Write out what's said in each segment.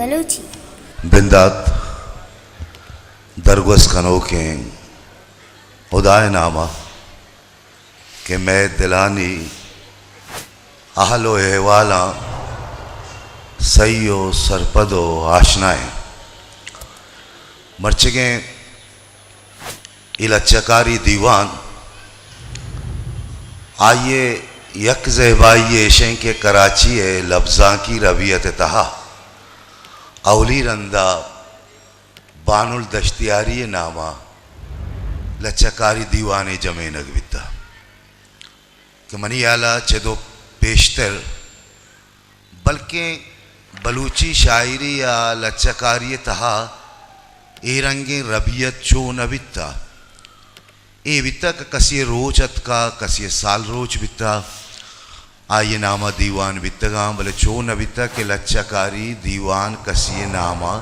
बलूची बिंदात दरगुस खनो के उदाय नामा कि मैं दिलानी आहलो अहवाला सईयो सरपदो आशनाएं मर्चगे इलच्चकारी दीवान आइए यक ज़हबाई शें के कराची है लफ्ज़ा की रबियत तहा अवली रंदा बानुल दश्तियारी नामा लच्चकारी दीवाने जमे नगविता कि मनी आला चदो पेशतर बल्कि बलूची शायरी या लच्चकारी तहा ए रंगे रबियत चो नबिता ए बिता का कसी रोचत का कसी साल रोच बिता आइए नामा दीवान बितगा बोले चो नबिता के लच्चकारी दीवान कसी नामा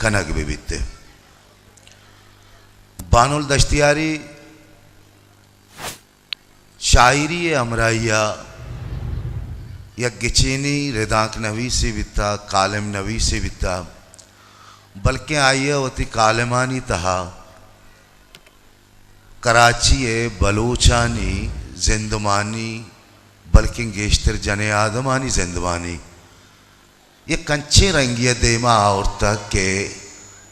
कनक भी बिते बानुल दश्तियारी शायरी अमराइया या गिचीनी रिदाक नवी से बिता कालम नवी से बिता बल्कि आइए वती कालमानी तहा कराची बलोचानी जिंदमानी बल्कि गेश्तर जने आदमानी जिंदमानी ये कंचे रंगिया देमा और तक के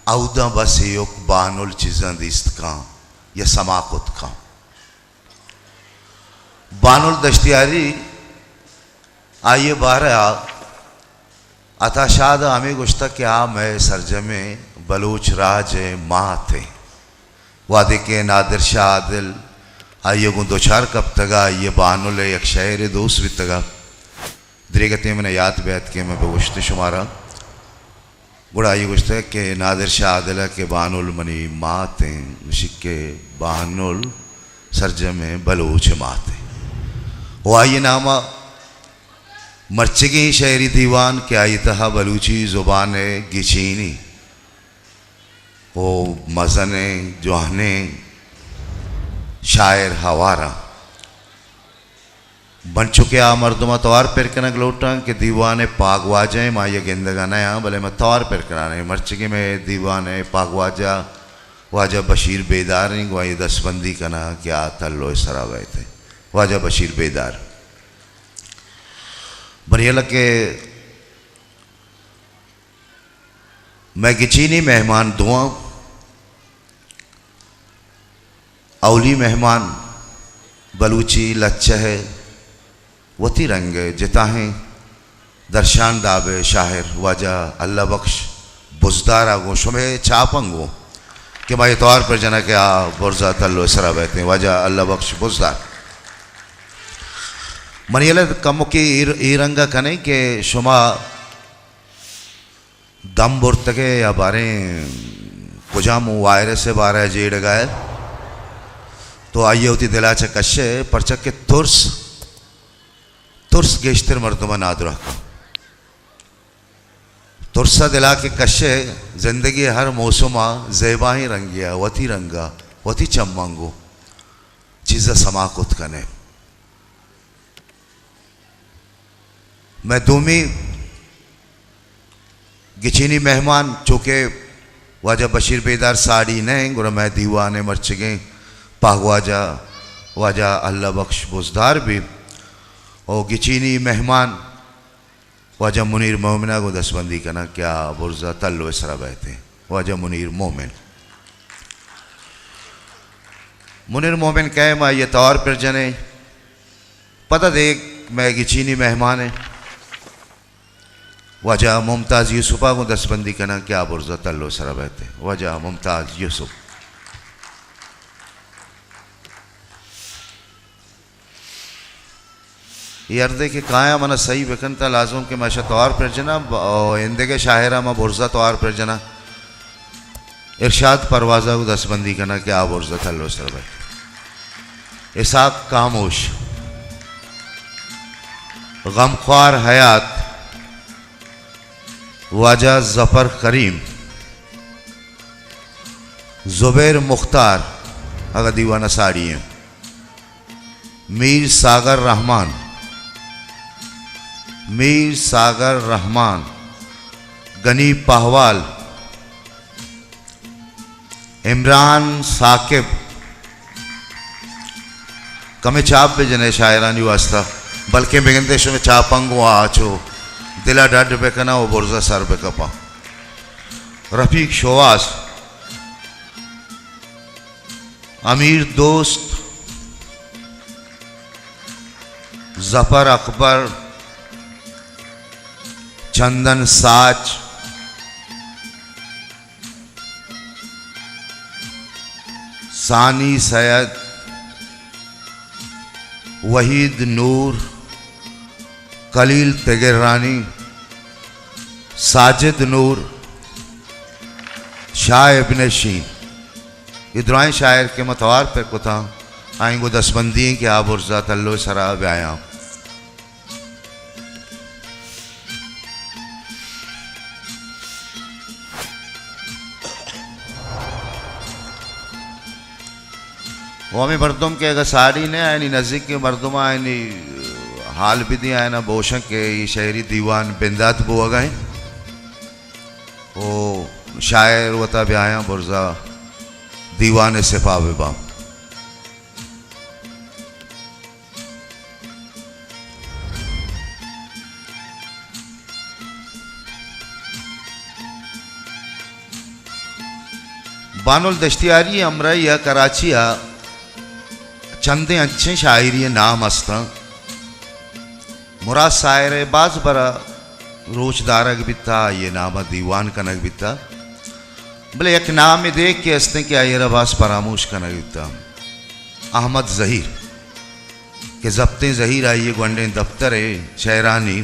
औदा बस युक बानुल चीज़ां दिस्त का या समाकुत का बानुल दश्तियारी आइए बारह अताशाद आमे गुश्ता क्या मैं सरजमे बलूच राज माँ थे वादे के नादिर शाह आदिल आइए गुं दो चार कब तगा ये बानुल एक शायर दोस्त भी तगा दरेगते मैंने याद बैत के मैं बगुश्त शुमारा गुड़ा ये गुश्त है कि नादिर शाह आदिल के बानुल मनी माँ थे शिक्के बानुल सरजमे बलूच माँ थे वो आइए नामा मर्चगी शायरी दीवान के आई तहा बलूची ज़ुबान गिचीनी ओ मज़ने जोहने शायर हवारा बन चुके आ मर्दमा तवार पर कनक लोटा के दीवाने पागवाजा माँ ये गेंदगा नया भले मैं तवार पर कराने मर्चगी में दीवाने पागवाजा वाजा बशीर बेदार नहीं गुआई दसबंदी कना क्या तल्लो सरा गए थे वाजा बशीर बेदार बनियल के मैं गिचीनी मेहमान दुआ अवली मेहमान बलूची लच्चा है वती रंग जिता हैं दर्शान दाबे शाहिर वाजा अल्लाह बख्श बुजदारा गो शुमे चापंगो कि मैं तौर पर जना क्या बुरजा तल्लो सरा बैठे वाजा अल्लाह बख्श बुजदार मनियल कम की रंगा कने के शुमा दम बुर्तके या बारे कुजामु वायरस से बारह जेड़ गाय तो आइए होती दिलाचे कश्य परचक के तुर्स गेश्तर मर्दमा नादुरा तुरसा दिला के कश्य जिंदगी हर मौसमा ज़ेबा ही रंगिया वती रंगा वती चम्मांगो चीज़ा समाकुत कने मैं दूमी गिचीनी मेहमान चूँकि वाजा बशीर बेदार साड़ी नहीं गुरा मैं दीवाने मर्चगे पागवाजा वाजा अल्लाह बख्श बुजदार भी और गिचीनी मेहमान वाजा मुनीर मोमिना को दसबंदी करना क्या बुरजा तल्लो इसरा बैठे वाजा मुनीर मोमिन मुनीर मोमिन कहे मैं ये तौर पर जने पता देख मैं गिचीनी मेहमान है वजह मुमताज़ यूसुफा को दसबंदी करना क्या बुरजा तल्लो सरा बैठे वजह मुमताज़ यूसुफ ये अर्दे के काया मना सही बेकनता लाजम के माशा तौर पर जना इंदे के शाहरा मा बुरजा तौर पर जना इरशाद परवाज़ा को दसबंदी करना क्या बुरजा तल्लो सरा बैठे इसाक कामोश गमख्वार हयात वाजा ज़फ़र करीम ज़ुबैर मुख्तार अगर दीवाना साड़ी हैं मीर सागर रहमान गनी पाहवाल, इमरान साकिब कमे चाप पे जने शायरानी वास्ता बल्कि बेगंदेश में चापंगो आचो दिला डड पे कना वो बुर्जा सर पे कपा रफीक शोवास, अमीर दोस्त, जफर अकबर, चंदन साच, सानी सैयद, वहीद नूर, कलील तेगरानी, साजिद नूर, शाह इब्न शीन, इधराई शायर के मतवार पे कुता आएंगो दसबंदी के आबुर्जा तल्लो शराब आया। वो हमें मर्दों के अगर साड़ी ने आए नहीं नज़दीक के मर्दों आए नहीं हाल भी दिया है ना बोशक के ये शहरी दीवान बिंदात बुआ गए वो शायर वता भी आया बुर्जा दीवान सिफा विबा बानुल दश्तियारी अमरा या कराचिया चंदे अच्छे शायरी नाम अस्ता मुराद शायर बाज बरा रोजदारक बिता ये नाम दीवान कनक बिता बोले एक नाम में देख के हंसते कि आयर अब्बास फरामोश कनक बिता अहमद जहीर के जब्ते जहीर आइए गोंडे दफ्तर है शहरानी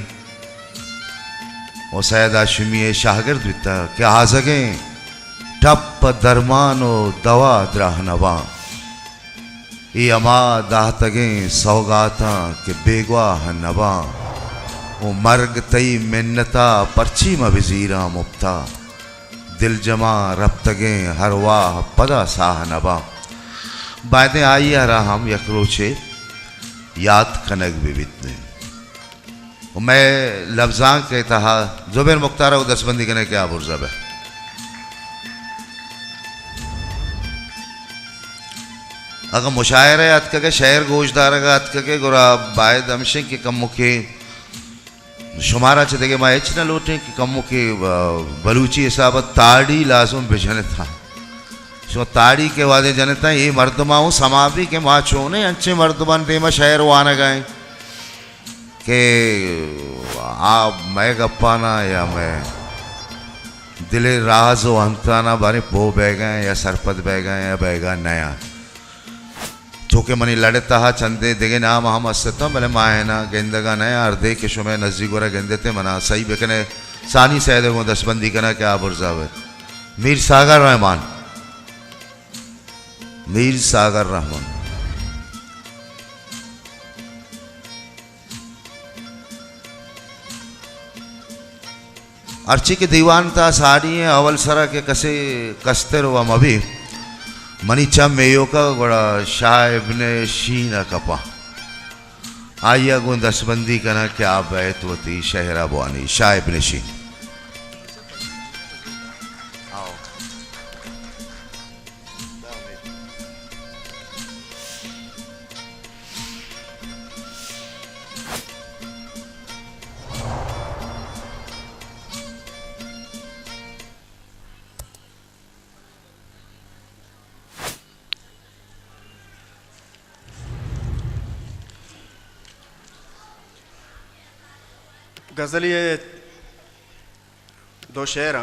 और सैयद आशमी शाहगिर्द बिता क्या आ सके टप दरमानो दवा द्राहनवा ये अमा दाहतगे सौगाता के बेगवाह नवा वो मर्ग तई मिन्नता पर्ची मबिजीरा मुफ्ता दिल जमा रफ्तगे हर वाह पदा साह नबा बायदे आई हरा हम यकरोचे याद कनक विविधने मैं लफ्ज़ां के तहा जुबैर मुख्तारा को दसबंदी करने क्या बुर्जब है अगर मुशायर है अत के शहर गोशदार का अत के गुरा बायद हमशे के कम मुखे शुमारा चते के मायच न लोटे कि कम मुखे बलूची हिसाब ताड़ी लाजुम बिजने था सो ताड़ी के वादे जनता ये मर्दमाओं समाबी के माँ छोने अच्छे मर्दमान देमा शहर वाना गए के आप मैं गप्पाना या मैं दिले राज व अंताना बारे बो बह गए या सरपत बह गए या बहगा नया चूँकि मनी लड़ता हा चंदे देगे नाम हम असता भले माँ है ना गेंदगा नया अर्धे के शुमे नजदीक वरा गेंदे थे मना सही बेकने सानी सैदे को दसबंदी करना क्या बुर्जावे मीर सागर रहमान मीर सागर रहमान अर्ची के दीवान था साड़ी है अवल सरा के कसे कस्ते रो हम अभी मनीचा मेयो का बड़ा शाह इब्ने शीना कपा आइया गो दसबंदी करना क्या बैतवती शहरा बुआनी शाह इब्ने शीन गज़ल ये दो शेर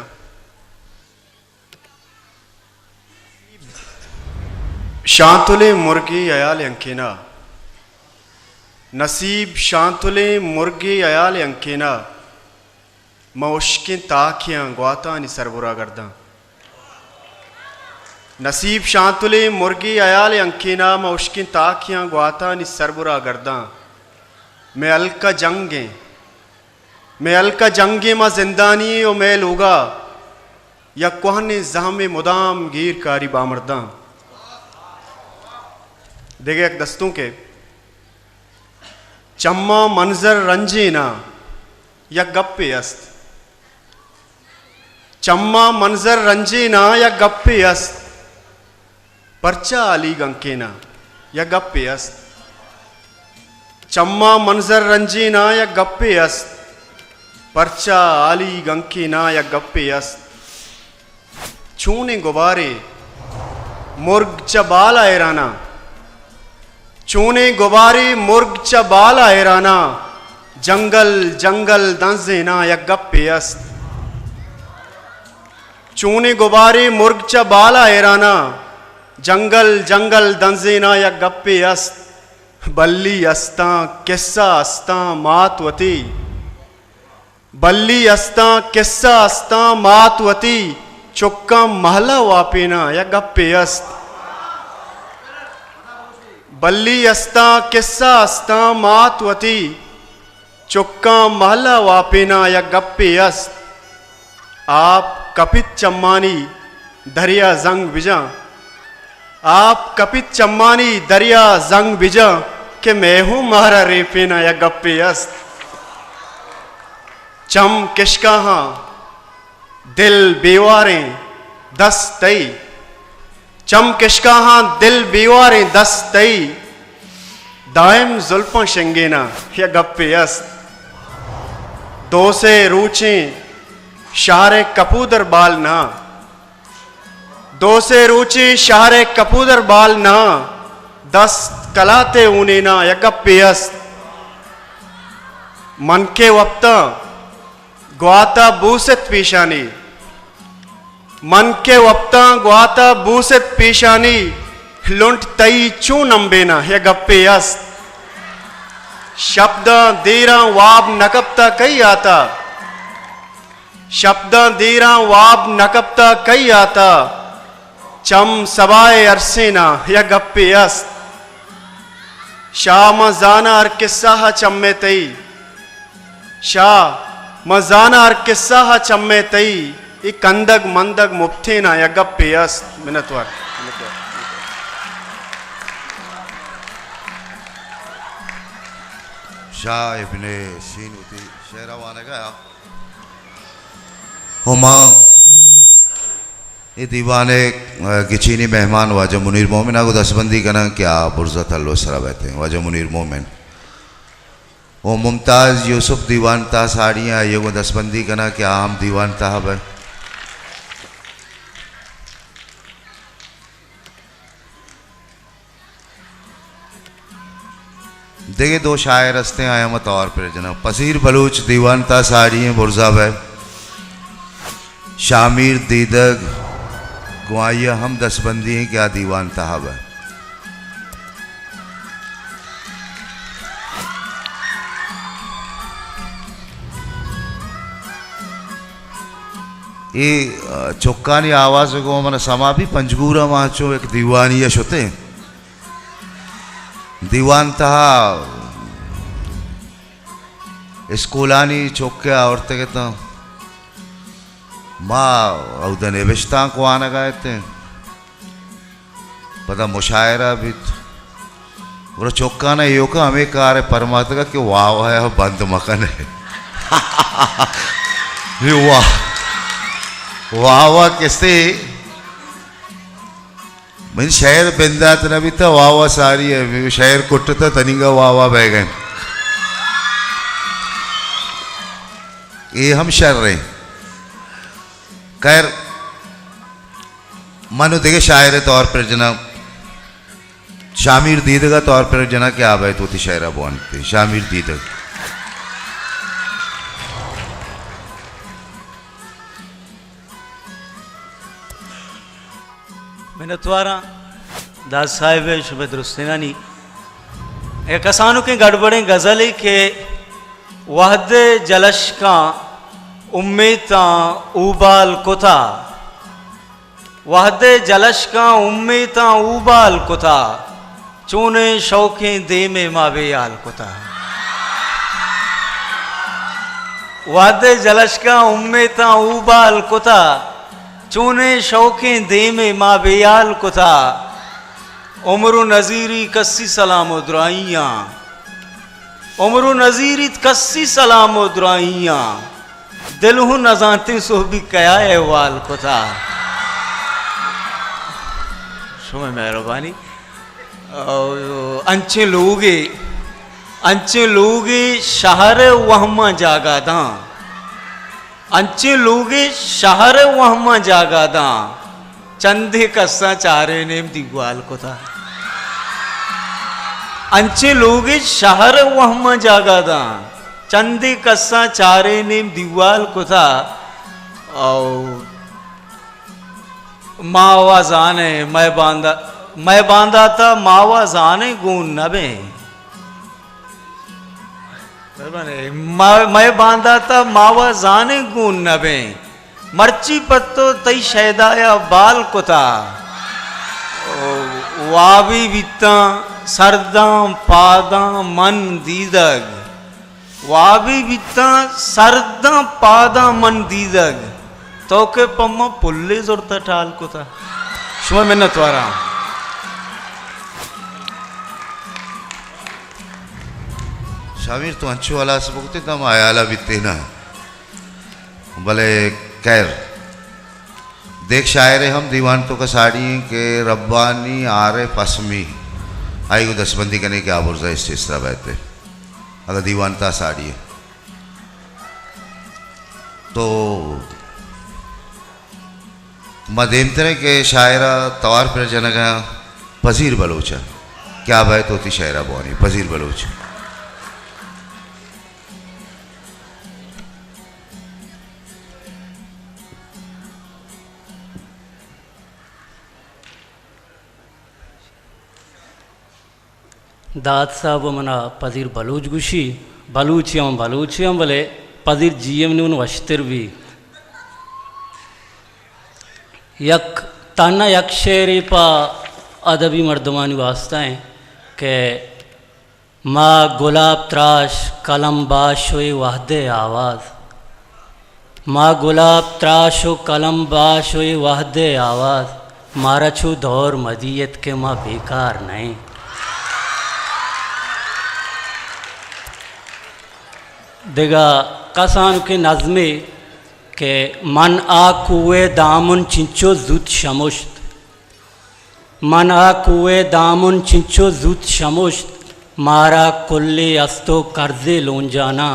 शांतुले मुर्गी अयाल अंकेना नसीब शांतुले मुर्गी अयाल अंकेना मौशकिन ताकियां ग्वाता नि सरबुरा गर्दा नसीब शांतुले मुर्गी अयाल अंकेना मौशकिन ताकियां ग्वाता नि सरबुरा गर्दा मैं अलका जंगे मैं अलका जंगे माँ जिंदानी ओ मैं लोगा या कोहने जहामे मुदाम गिर कारी बामर्दा देखे एक दस्तों के चम्मा मंजर रंजे ना या गप्पे अस्त चम्मा मंजर रंजीना या गप्पे अस्त परचा अली गंकेना या गप्पे अस्त चम्मा मंजर रंजीना या गप्पे अस्त परचा आली गंकेना या गप्पे अस्त छूने गुबारे मुर्ग चबाल आयराना चूने गुबारे मुर्ग चबाल आयराना जंगल जंगल दंजेना या गप्पे अस्त चूने गुबारे मुर्ग चबाल आयराना जंगल जंगल दंजेना या गप्पे अस्त बल्ली अस्ता किस्सा अस्ता मातवती बल्ली अस्ता किस्सा अस्ता मातवती चुक्का महला वापिना या गप्पे अस्त बल्ली अस्ता किस्सा अस्ता मातवती चुक्का महला वापिना या गप्पे अस्त आप कपित चम्मानी दरिया जंग बिजा आप कपित चम्मानी दरिया जंग बिजा के मैं हूं मारा रेपेना या गप्पे अस्त चम किशकाहा दिल बेवारें दस तई चम किशकाहा दिल बेवारें दस तई दायम जुल्फा शंगेना या गप्पे अस्त दो से रूचें शारे कपूदर बाल ना दो से रूची शारे कपूदर बाल ना दस कलाते ऊने ना या गप्पे अस्त मन के वक्ता ग्वाता बूसत पेशानी मन के वक्ता ग्वाता बूसत पेशानी लुंट तई चू नंबेना या गप्पे अस्त शब्द देरा वाब नकबता कई आता शब्द देरा वाब नकबता कई आता चम सबाए अरसेना या गप्पे अस्त शाह मजाना अर किस्सा चम्मे तई शाह मजाना अर किस्सा चम्मे तई ई कंदग मंदग मुफ्तेना या गप्पे अस्त मिनतवार शाह इब्ने शीनुती शेरवाने गया हुमा ये दीवाने गिचीनी मेहमान वाजा मुनीर मोमिन आगो दसबंदी कना क्या बुर्ज़त अल्लाह सरा बैठे वाजा मुनीर मोमिन वो मुमताज़ यूसुफ दीवान ता साड़ियाँ ये वो दसबंदी कना क्या आम दीवान ताहब है देखिए दो शायर हंसते आया मत और पर जनाब पसीर बलूच दीवान ता साड़ियाँ बुर्ज़ाब है शामिर दीदग गुआइया हम दसबंदी हैं क्या दीवान ताहब है ये चौक्कानी आवाज़ को मन समा भी पंजगूरा माचो एक दीवानी यश होते दीवान तहा स्कूलानी चौके औरतें कहता माँ उधर बेचता को आना गए थे पता मुशायरा भी वो चौका ना यो का हमें कार है परमात्मा का कि वाह वाह है बंद मकन है वाह वाह वाह किससे मैं शहर बिंदात न भी था वाह वाह सारी है शहर कुटता तनिंगा वाह वाह बह गए ये हम शर रहे खैर मानो देखे शायर तौर पर जनाब शामिर दीदगा तौर पर जना क्या आबाद होती शायरा बोनते शामिर दीदग मिनतवारा दास साहिब शुभ दुरुस्तिनानी एक असानु के गड़बड़े गज़ली के वहदे जलश का उम्मीता उबाल कुता वहदे जलश का उम्मीता उबाल कुता चूने शौकें दे में मावेयाल कुता वहदे जलश का उम्मीता उबाल कुता चूने शौकें दे में मावेयाल कुता उम्र नज़ीरी कस्सी सलाम उद्राइयाँ उम्र नज़ीरी कस्सी सलाम उद्राइयाँ दिल हूँ न जानती सो भी कया अहवाल को था सुमे मेहरबानी अंचे लोगे शहर वहमा जागा दा अंचे लोगे शहर वहमा जागा दा चंदे कस्सा चारे नेम दिग्वाल को था अंचे लोगे शहर वहमा जागा दा चंदे कस्सा चारे नेम दिग्वाल को था और मावा जाने मैं बांधा था मावा जाने गुण नबे मैं बांधा था मावा जाने गुण नबे मर्ची पत्तो तई शैदाया बाल को था वावी वित्ता सरदाम पादा मन दीदग वावी वित्ता सरदा पादा मन दीदग तो के पम्मा पुल्ले जोरता टाल को था शुमा मिन्नत वारा शामिर तो अंचो वाला से बोलते तम आयाला बीते ना भले कैर देख शायरे हम दीवान तो का साड़ी के रब्बानी आरे पसमी आई को दसबंदी करने के आबुर्जा इस तरह बैठे अगर दीवान था साड़ी है तो मदेमतरे के शायरा तवार पर जनगा पजीर बलोचा क्या बैत होती शायरा बोनी पजीर बलोच दाद साहब मना पजीर बलूच गुशी बलूचियम बोले पजीर जीएम ने उन वश्तिर भी यक ताना यक शेरी पा अदबी मर्दमानी वास्ता है कि माँ गुलाब त्राश कलम बाशोए वाहदे आवाज़ माँ गुलाब त्राशो कलम बाशोए वाहदे आवाज़ मारा छू दौर मदीयत के माँ बेकार नहीं देगा कसान के नज़मे के मन आ कुए दामुन चिंचो जुत शमुश्त मन आ कुए दामुन चिंचो जुत शमुश्त मारा कुल्ले अस्तो कर्जे लोन जाना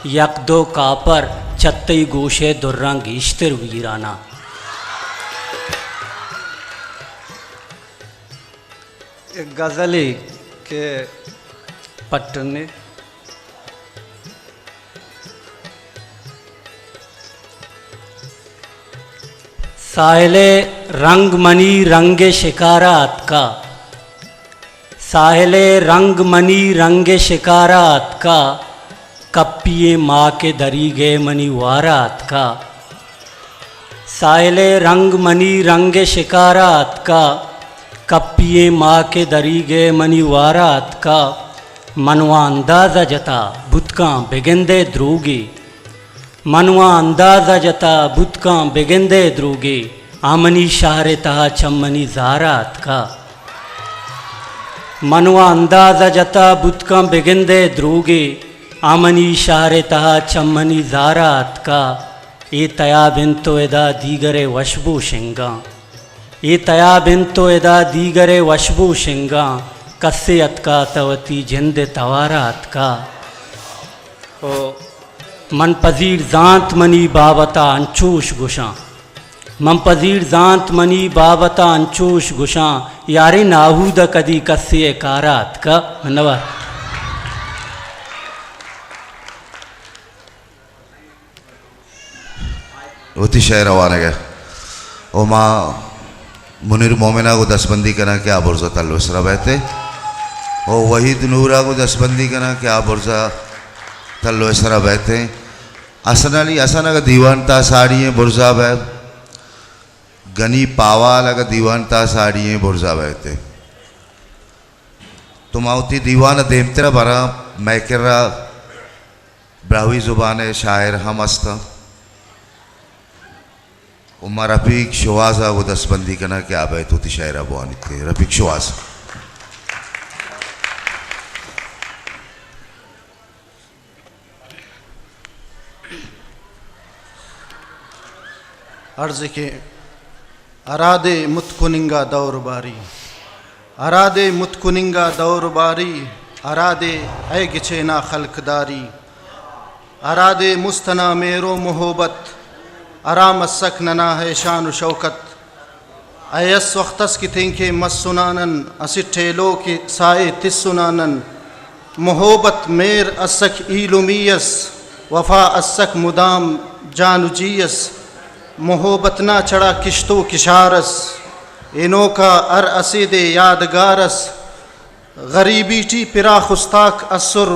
यक दो कापर चत्तई गोशे दुर्रंग इश्तर वीराना एक गज़ली के पट्टने साहिले रंगमणि रंगे शिकारात का साहिले रंगमणि रंगे शिकारात का कप्पिए माँ के दरी गए मनी वारात का साहिले रंगमणि रंगे शिकारात का कप्पिए माँ के दरी गए मनी वारात का मनवा अंदाज़ा जता बुतका बेगंदे द्रोगी मनवा अंदाज़ा जता बुतका बेगंदे द्रोगे आमनी शाहरे तहा चम्मनी जारात का मनवा अंदाज़ा जता बुतका बेगंदे द्रोगे आमनी शाहरे तहा चम्मनी जारात का ये तया बिंतो एदा दीगरे वशबू शिंगा ये तया बिंतो एदा दीगरे वशबू शिंगा कस्से अतका तवती जिंद तवारात का ओ मन पजीर जांत मनी बाबता अंचोश गुशा मन पजीर जांत मनी बाबता अंचोश गुशा यारे नाहूद कदी कस्से कारात का मनवा होती शहर रवाना गया ओ माँ मुनीर मोमिना को दसबंदी करना क्या बुर्जा तल्लुसरा बहते ओ वहीद नूरा को दसबंदी करना क्या बुर्जा तल्लुसरा बहते असनाली असना का दीवान ता साड़ी है बुर्जा बह गनी पावाल का दीवान ता साड़ी है बुर्जा बहते तुम आवती दीवान देमतरा भरा मैकरा ब्रावी जुबान शायर हम अस्ता उमा रफीक शवाजा वो दसबंदी करना क्या बैत होती शायरा बुआनी थे रफीक शवाज अर्ज़ के अरादे मुतकुनिंगा दौर बारी, अरादे मुतकुनिंगा दौर बारी, अरादे ऐ गिचेना खल्कदारी, अरादे मुस्तना मेरो मोहब्बत, आराम सक नना है शान शौकत, अयस वक्तस की थिंके मस्सुनानन असिठेलो के साए तिस्सुनानन, मोहब्बत मेर असक ईलुमियस, वफा असक मुदाम जानुजियस, मोहब्बत ना चढ़ा किश्तो किशारस, इनो का अर असीदे यादगारस, गरीबी टी पिरा खुस्ताक असुर,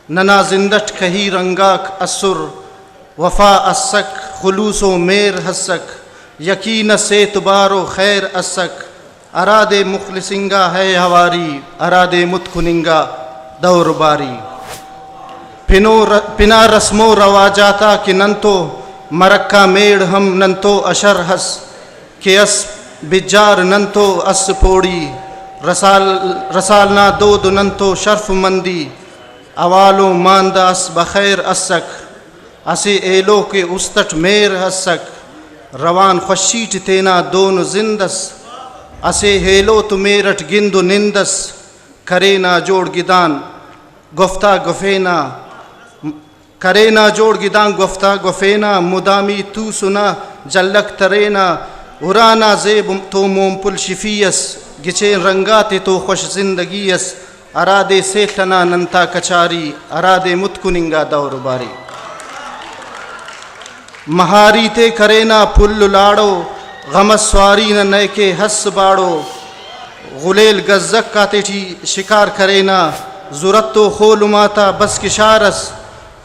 नना जिंदट कही रंगाक असुर, वफा असक खुलूसो मेर हसक, यकीन से तुबारो खैर असक, अरादे मुखलिसिंगा है हवारी, अरादे मुतकुनिंगा दौर बारी, पिना रस्मो रवाजाता कि नंतो मरक्का मेड़ हम नंतो अशर हस, के अस बिजार नंतो अस पोड़ी, रसालना दो दुनंतो शर्फ मंदी, अवालो मांदास बखैर असक, असे एलो के उस्तट मेर हसक, रवान खुशीट तेना दोन जिंदस, असे हेलो तु मेरठ गिंदु निंदस, करे ना जोड़ गिदान गुफ्ता गुफेना, करे ना जोड़ गिदान गुफ्ता गुफेना, मुदामी तू सुना जल्लक तरेना, उराना जेब तो मोमपुल शिफियस, गिचे रंगाते तो खुश जिंदगीयस, अरादे सेठना नंता कचारी, अरादे मुतकुनिंगा दौर बारी, महारी ते करेना पुल्लु लाड़ो, गमस्वारी न नए के हस बाड़ो, गुलेल गज्जक का तेठी शिकार करेना, जुरत तो खोलुमाता बस किशारस,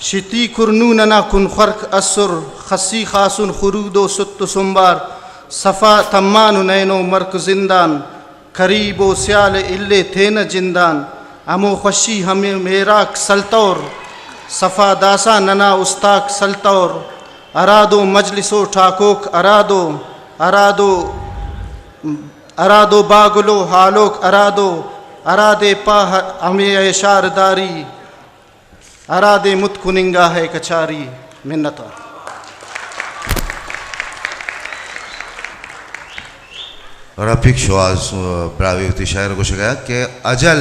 शिती कुरनू नना कुन खर्क असुर, खसी खासुन खुरूदो सुत्तु सुम्बार, सफ़ा तम्मानु नैनो मर्क जिंदान, करीबो स्याल इल्ले थे न जिंदान, अमो खुशी हमें मेराक सल्तौर, सफ़ा दासा नना उस्ताक सल्तौर, अरादो मजलिसो ठाकोक अरादो, अरादो अरादो बागुलो हालोक अरादो, अरादे पाह हमें शारदारी, अरादे मुतकुनिंगा है कचारी। मिन्नता रफिक शवाज प्राविवती शायर को शिकाया कि अजल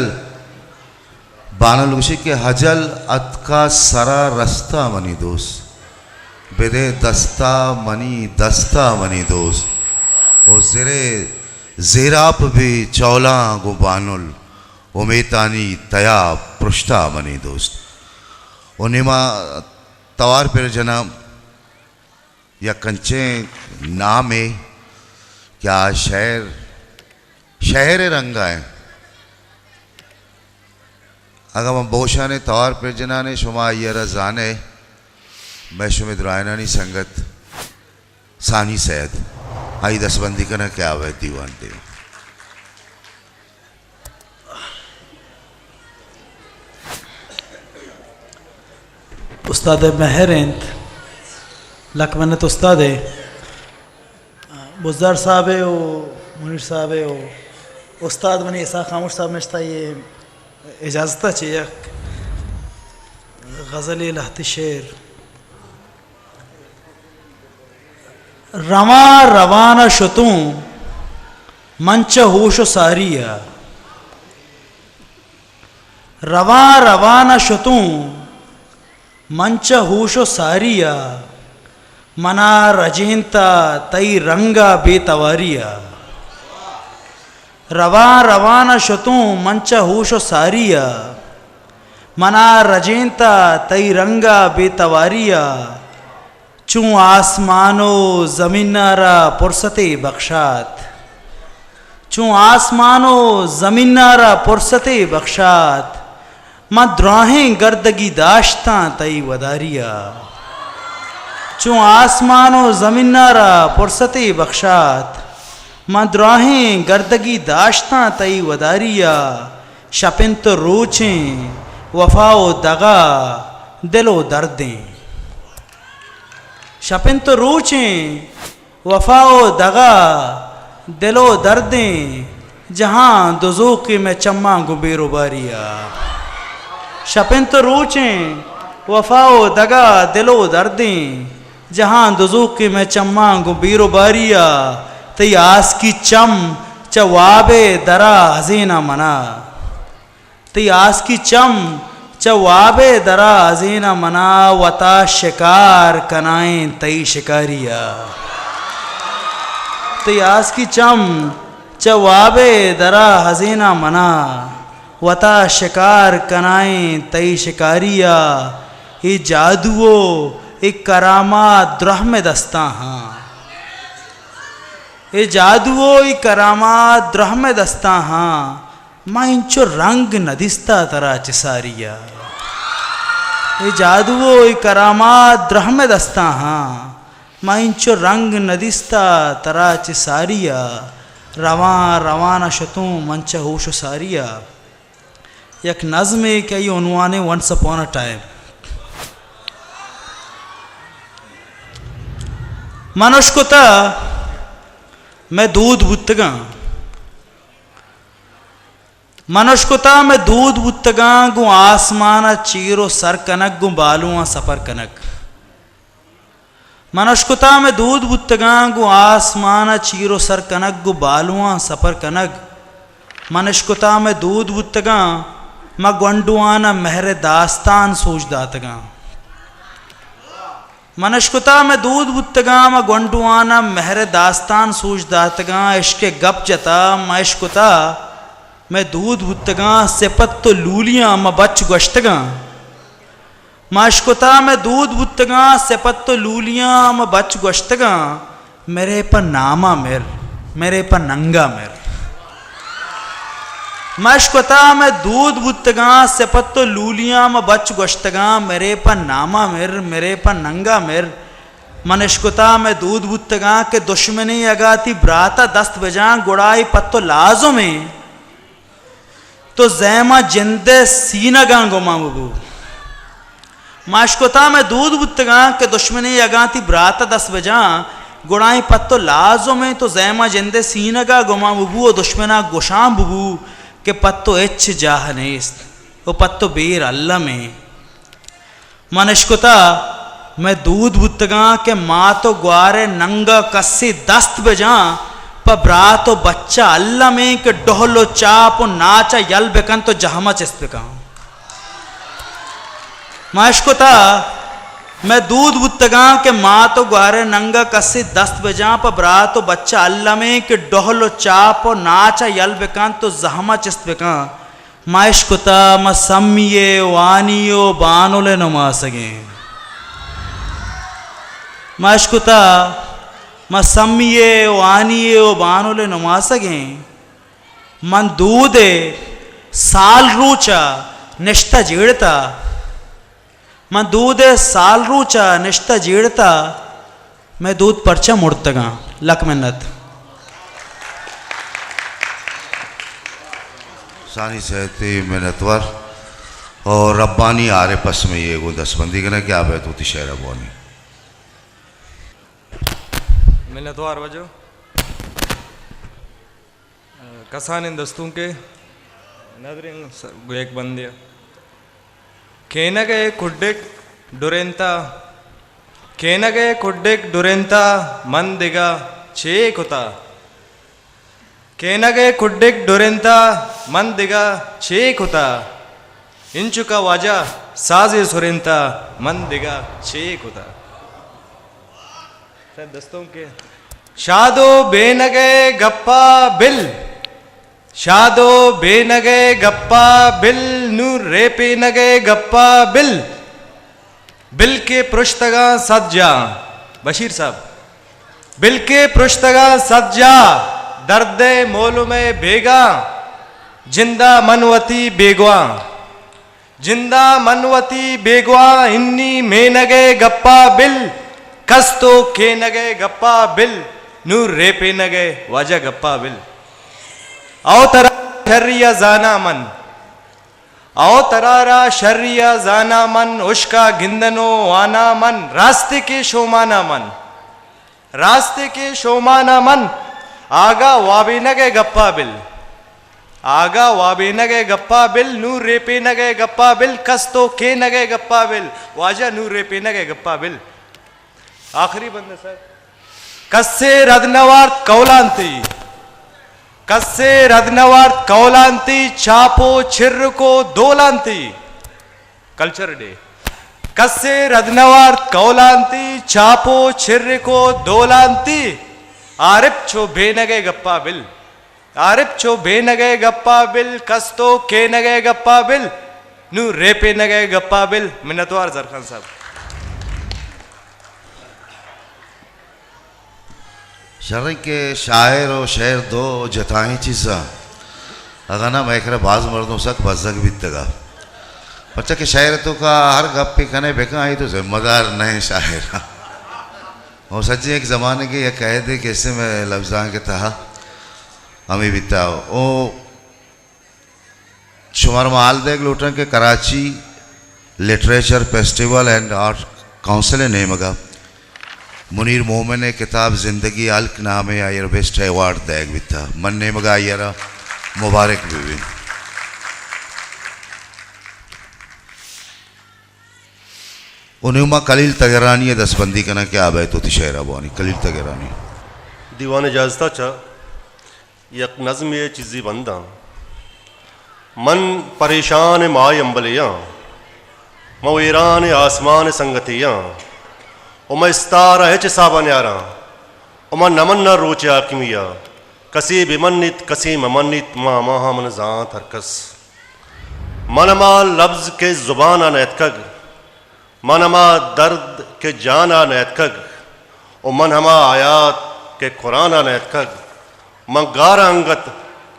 बानलुशी के हजल अतका सरा रस्ता मनी दोस्त, बेदे दस्ता मनी दोस्त, ओ ज़ेरे ज़ेराप भी चौला गो बानुल, उमेतानी तया पृष्ठा मनी दोस्त, उनिमा तवार पर जना या कंचे नामे क्या शहर रंगा है, अगर हम बोशा ने तवार पर जना ने शुमा ये रजाने मैं शुमित रायनानी संगत सानी सैद आई दसबंदी करना क्या हुआ दीवान दे उस्ताद महरेंत लकमनत उस्ताद बुज़दार साहब है वो मुनीर साहब है वो उस्ताद बने ऐसा खामोश साहब नश्ता ये इजाज़त चाहिए गज़ल लहती शेर रवा रवाना शतू मंच होश सारिया, रवा रवाना शतू मंच होश सारिया, मना रजेंता तई रंगा बेतवारिया, रवा रवाना शतू मंच होश सारिया, मना रजेंता तई रंगा बेतवारिया, चूँ आसमानो ज़मीनारा पुरसते बख्शात, चूँ आसमानो ज़मीनारा पुरसते बख्शात, मद्राहें गर्दगी दाश्ता तई वदारिया, चूँ आसमानो ज़मीनारा पुरसते बख्शात, मद्राहें गर्दगी दाश्ता तई वदारिया, शपिंत रोचें वफ़ाओ दगा दिलो दर्दें, शपिंत रोचें वफ़ाओ दगा दिलो दर्दें, जहाँ दुज़ूक़ में चम्मा गुबेरो बारिया, शपिंत रोचें वफ़ाओ दगा दिलो दर्दें, जहां दुजुक के मैं चम्मा गो बीरो बारिया तई आस की चम चवाबे दरा हजीना मना तई आस की चम चवाबे दरा हजीना मना वता शिकार कनाएं तई शिकारिया तई आस की चम चवाबे दरा हजीना मना वता शिकार कनाएं तई शिकारिया ये जादुओ एक करामा द्रह में दस्ता हाँ ये जादुओ एक करामा द्रह में दस्ता हाँ माँ इंचो रंग नदिस्ता तरा चिसारिया ये जादुओ एक करामा द्रह में दस्ता हाँ माँ इंचो रंग नदिस्ता तरा चिसारिया रवा रवाना शतों मंच होश सारिया एक नज़्म है क्या ये उन्वाने वंस अपॉन अ टाइम मनुष्यता मैं दूध बुतगा मनुष्यता मैं दूध बुतगा गु आसमाना चीरो सर कनक गु बालुआ सफर कनक मनुष्यता में दूध बुतगा गु आसमाना चीरो सर कनक गु बालुआ सफर कनक मनुष्यता में दूध बुतगा म गोंडुआना महरे दास्तान सोच दातगा मनस्कुता में दूध बुतगा म गोंडुआना महरे दास्तान सोच दातगा इश्के गप जता मश्कुता मैं दूध बुतगा सिपत तो लूलियां म बच गश्तगा मश्कुता में दूध बुतगा सिपत तो लूलियां म बच गश्तगा मेरे पर नामा मेरे पर नंगा मेर मश्कुता में दूध बुतगा सिपत तो लूलियां में बच गश्तगा मेरे पर नामा मेरे पर नंगा मेर मनश्कुता में दूध बुतगा के दुश्मनी अगाती ब्राता दस्त बजा गुड़ाई पत्तो लाजो में तो जैमा जिंदे सीनगा गोमा बबू मश्कुता में दूध बुतगा के दुश्मनी अगाती ब्राता दस्त बजा गुड़ाई पत्तो लाजो में तो जैमा जिंदे सीनगा गोमा बबू और दुश्मना गोशाम बबू के पत्तो एच जाहनेस्त वो पत्तो बेर अल्लाह में मनश्कुता मैं दूध बुतगा के माँ तो ग्वारे नंगा कस्सी दस्त बजा पर ब्रा तो बच्चा अल्लाह में के डोहलो चाप नाचा यल बेकन तो जहमा चिस्पिका मश्कुता मैं दूध बुतगा के माँ तो ग्वारे नंगा कस्सी दस्त बजा पर ब्रा तो बच्चा अल्लाह में के डोहलो चाप नाचा यल बेकान तो जहमा चिस्त बेका मश्कुता म सम्मिये वानियो बानुले नुमा सगे मश्कुता म सम्मिये वानियो बानुले नुमा सगे मन दूधे साल रूचा निष्ठा जीड़ता मैं दूध साल रूचा निष्ठा जीड़ता मैं दूध परचा मुड़तगा लक मिन्नत सानी सहते मिन्नतवर और रब्बानी आरे पस में ये गो दसबंदी करना क्या बैतूती शहर बोनी मिन्नतवार वजो कसान इन दस्तों के नजरें एक बंदिया केनगे कुड्डेक डुरेंता मंदिगा चेकुता केनगे कुड्डेक डुरेंता मंदिगा चेकुता इंचुका वाजा साजे सुरेंता मंदिगा चेकुता दोस्तों के शादो बेनगे गप्पा बिल शादो बेनगे गप्पा बिल नूर रेपे नगे गप्पा बिल बिल के पृष्ठगा सज्जा बशीर साहब बिल के पृष्ठगा सज्जा दर्दे मोलू में बेगा जिंदा मनवती बेगवा जिंदा मनवती बेगवा इन्नी में नगे गप्पा बिल कस्तो के नगे गप्पा बिल नूर रेपे नगे वाजा गप्पा बिल आओ तरा शर्रिया जाना मन आओ तरारा शर्रिया जाना मन उश्का गिंदनो वाना मन रास्ते के शोमाना मन रास्ते के शोमाना मन आगा वाबे नगे गप्पा बिल आगा वाबे नगे गप्पा बिल नूर रेपे नगे गप्पा बिल कस्तो के नगे गप्पा बिल वाजा नूर रेपे नगे गप्पा बिल आखिरी बंद है सर। कस्से रदनवार्थ कौलांती, कस्से रदनवार्थ कौलांती, चापो छिर्र को दोलांती। Culture day. कस्से रदनवार्थ कौलांती, चापो छिर्र को दोलांती। आरिफ छो बेनगे गप्पा बिल, आरिफ छो बेनगे गप्पा बिल, कस्तो के नगे गप्पा बिल, नू रेपे नगे गप्पा बिल। मिन्नतवार जरखान साहब। शर्र के शायर और शेर दो जताएं चीज़ा अगर ना मैं करे बाज मर्दों सक बजक भी तगा बच्चा के शायर तो का हर गप पे कने बेका आई तो जिम्मेदार नहीं शायर और सच्ची एक ज़माने के ये कह दे कैसे मैं लफ्ज़ां के तहा हमें बिताओ ओ शुमार माल देख लुटन के Karachi literature festival and art council ने मगा मुनीर मोहम्मद ने किताब ज़िंदगी अलक नामे आयर बेस्ट अवार्ड देग बिता मन ने मगा आयरा मुबारक भी उन्हें कलील तगरानी दसबंदी करना क्या आब है तो शेरा बोनी कलील तगरानी दीवान इजाजता चा यक नज़म ये चीज़ी बंदा मन परेशान माए अम्बलियाँ मवीरान आसमान संगतियाँ उमा इस्तारा है चिसाबा न्यारा उमा नमन न रोचे आकिमिया कसी बिमन्नित कसी ममन्नित माँ माह मन जात हरकस मनमा लफ्ज़ के ज़ुबाना नैतकग मनमा दर्द के जाना नैतकग और मन हमा आयात के कुराना नैतकग मन गारा अंगत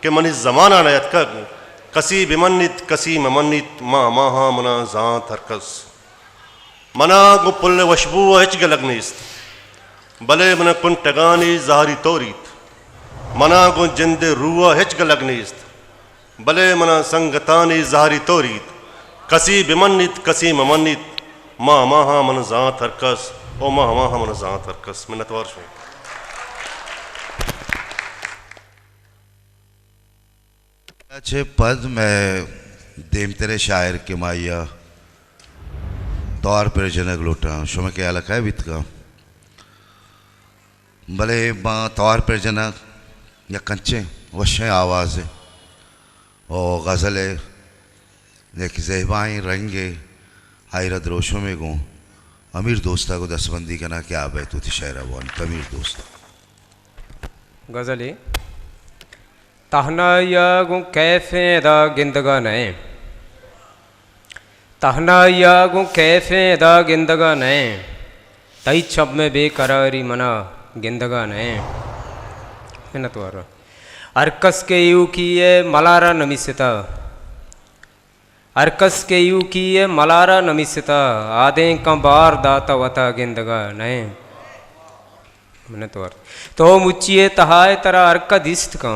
के मनी ज़माना नैतकग कसी बिमन्नित कसी ममन्नित माँ माहा मना जात हरकस मना गो पुल वशबू हिच गलगनीस्त भले मन कुन टगानी जहारी तोरीत मना गो जिंद रुआ हिच गलगनीस्त भले मना संगतानी जहारी तोरीत कसी बिमन्नित कसी ममन्नित माँ माहा मन जात हरकस ओ माह माहा मन जात हरकस मिन्नतवार शो अच्छे पद में देम तेरे शायर के माया तौर पर जनक लोटा शुम के अलग है बित का भले माँ तौर पर जनक या कंचे वशे आवाज़ और गज़ले लेकिन ज़ेबाएँ रंगे हायरत रोशों में गो अमीर दोस्ता को दसबंदी करना क्या आब है तो शेरा बोन अमीर दोस्त गज़ली तहना या गो कैफे दा गिंदगा नए तहना या गो कैफे दा गिंदगा नए तई छब में बेकरारी मना गिंदगा नए मिन्नत वारा अरकस के यू की ये मलारा नमिसता अरकस के यू की ये मलारा नमिसता आदे का बार दाता वता गिंदगा नए मिन्नत वारा तो मुच्चिए तहाय तरा अर्क दिस्त का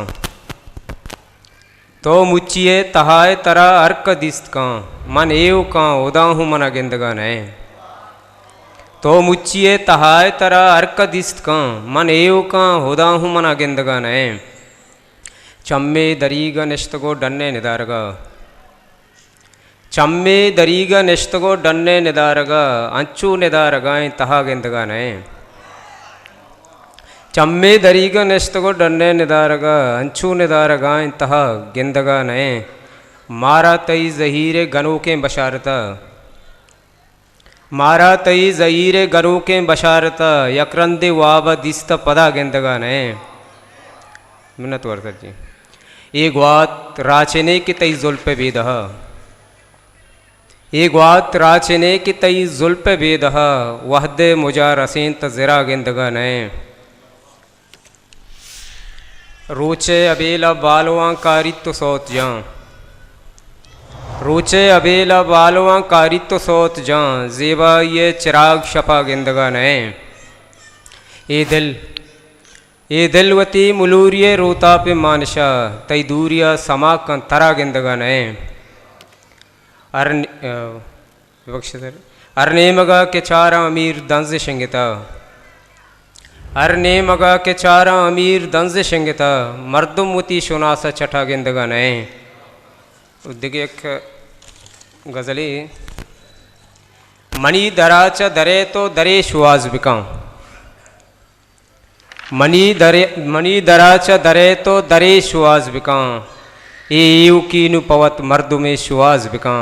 तो मुच्चिए तहाय तरा अर्क दिस्त का मन एव का उदा हूँ मना गिंदगा नए तो मुच्चिए तहाय तरा अर्क दिस्त का मन एव का उदा हूँ मना गिंदगा नए चम्मे दरीगा निश्तगो डन्ने निदारगा चम्मे दरीगा निश्तगो डन्ने निदारगा अंचू निदारगाएं तहा गिंदगा नए चम्मे दरीगा निश्तगो डन्ने निदारगा अंचू निदारगाएं तहा गिंदगा नए मारा तई जहीरे गनों के बशारता मारा तई जहीरे गनों के बशारता यकरंदे वाब दिस्त पदा गिंदगा नए मिन्नत वर्कर जी एक वात राचने की तई जुल्फ बेदह एक वात राचने की तई जुल्फ बेदह वहदे मुजा रसीन तजरा गिंदगा नए रोचे अबेला बालवां कारित्व सोत जां रोचे अबेला बालवां कारित्व सोत जां जेबा ये चिराग शपा गिंदगा नए ए दिलवती मुलूरिये रोता पे मानशा तई दूरिया समा कं तरा गिंदगा नए अरने मगा के चारा अमीर दंज शिंगिता अरने मगा के चारा अमीर दंज शिंगिता मर्दुमती शुनासा छठा गिंदगा नए उद्दिगे एक गज़ली मणि दराचा दरे तो दरे शुआज बिकां मनी दराच दरे तो दरे शुआज बिकां एयू कीनु पवत मर्दु में शुआज बिकां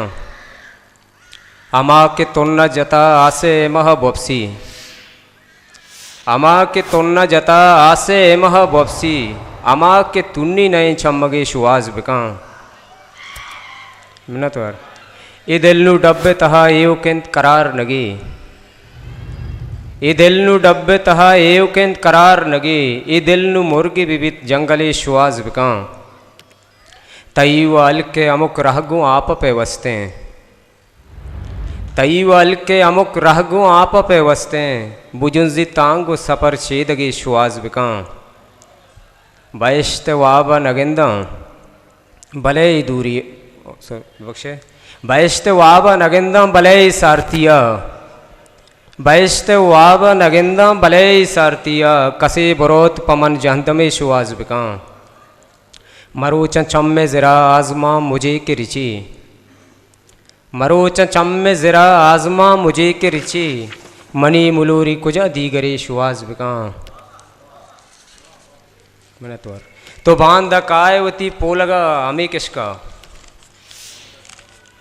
अमा के तुन्ना जता आसे मह बपसी अमा के तुन्ना जता आसे मह बपसी अमा के तुन्नी नए चम्मगे शुआज बिकां मिनतवर ए दिलनु डब्बे तहा एव केंत करार नगे ए दिलनु डब्बे तहा एव केंत करार नगे ए दिलनु मुर्गी बिबित जंगले शुआज बिकां तई वाल के अमुक रहगु आप पे वसते तई वाल के अमुक रहगु आप पे वसते बुजुंजी तांगु सपर छेदगे शुआज बिकां बैश्ते वाबा नगिंदा भले ही दूरी बख्शे बैश्ते वाबा नगिंदा भले ही सारतिया बैश्ते वाबा नगिंदा भले ही सारतिया कसे बरोत पमन जहंदमे शुआज बिकां मरोच चम्मे ज़रा आज़मा मुझे के रिची मरोच चम्मे ज़रा आज़मा मुझे के रिची मनी मुलोरी कुजा दीगरे शुआज बिकां मैंने तो बांध कायवती पोलगा हमें किसका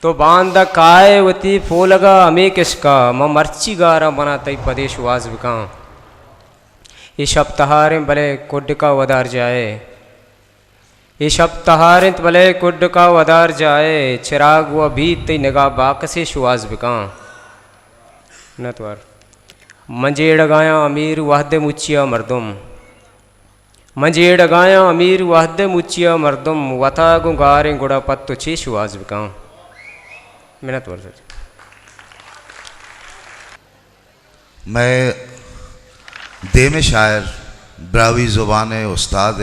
तो बांध कायवती पोलगा हमें किसका म मर्ची गारा बना तई पदे शुआज बिकां ये शब तहारे भले कुड का वदार जाए ये शब तहारित भले कुड का वदार जाए चिराग व भीत तई निगाह बाक से शुआज बिकां नतवर मंजेड़ गाया अमीर वाहदे मुचिया मर्दुम मंजेड़ गाया अमीर वाहदे मुचिया मर्दुम वता गुंगारे गुड़ा पत्तो छे शुआज बिकां मिनतवर सर मैं दे में शायर ब्रावी ज़ुबान उस्ताद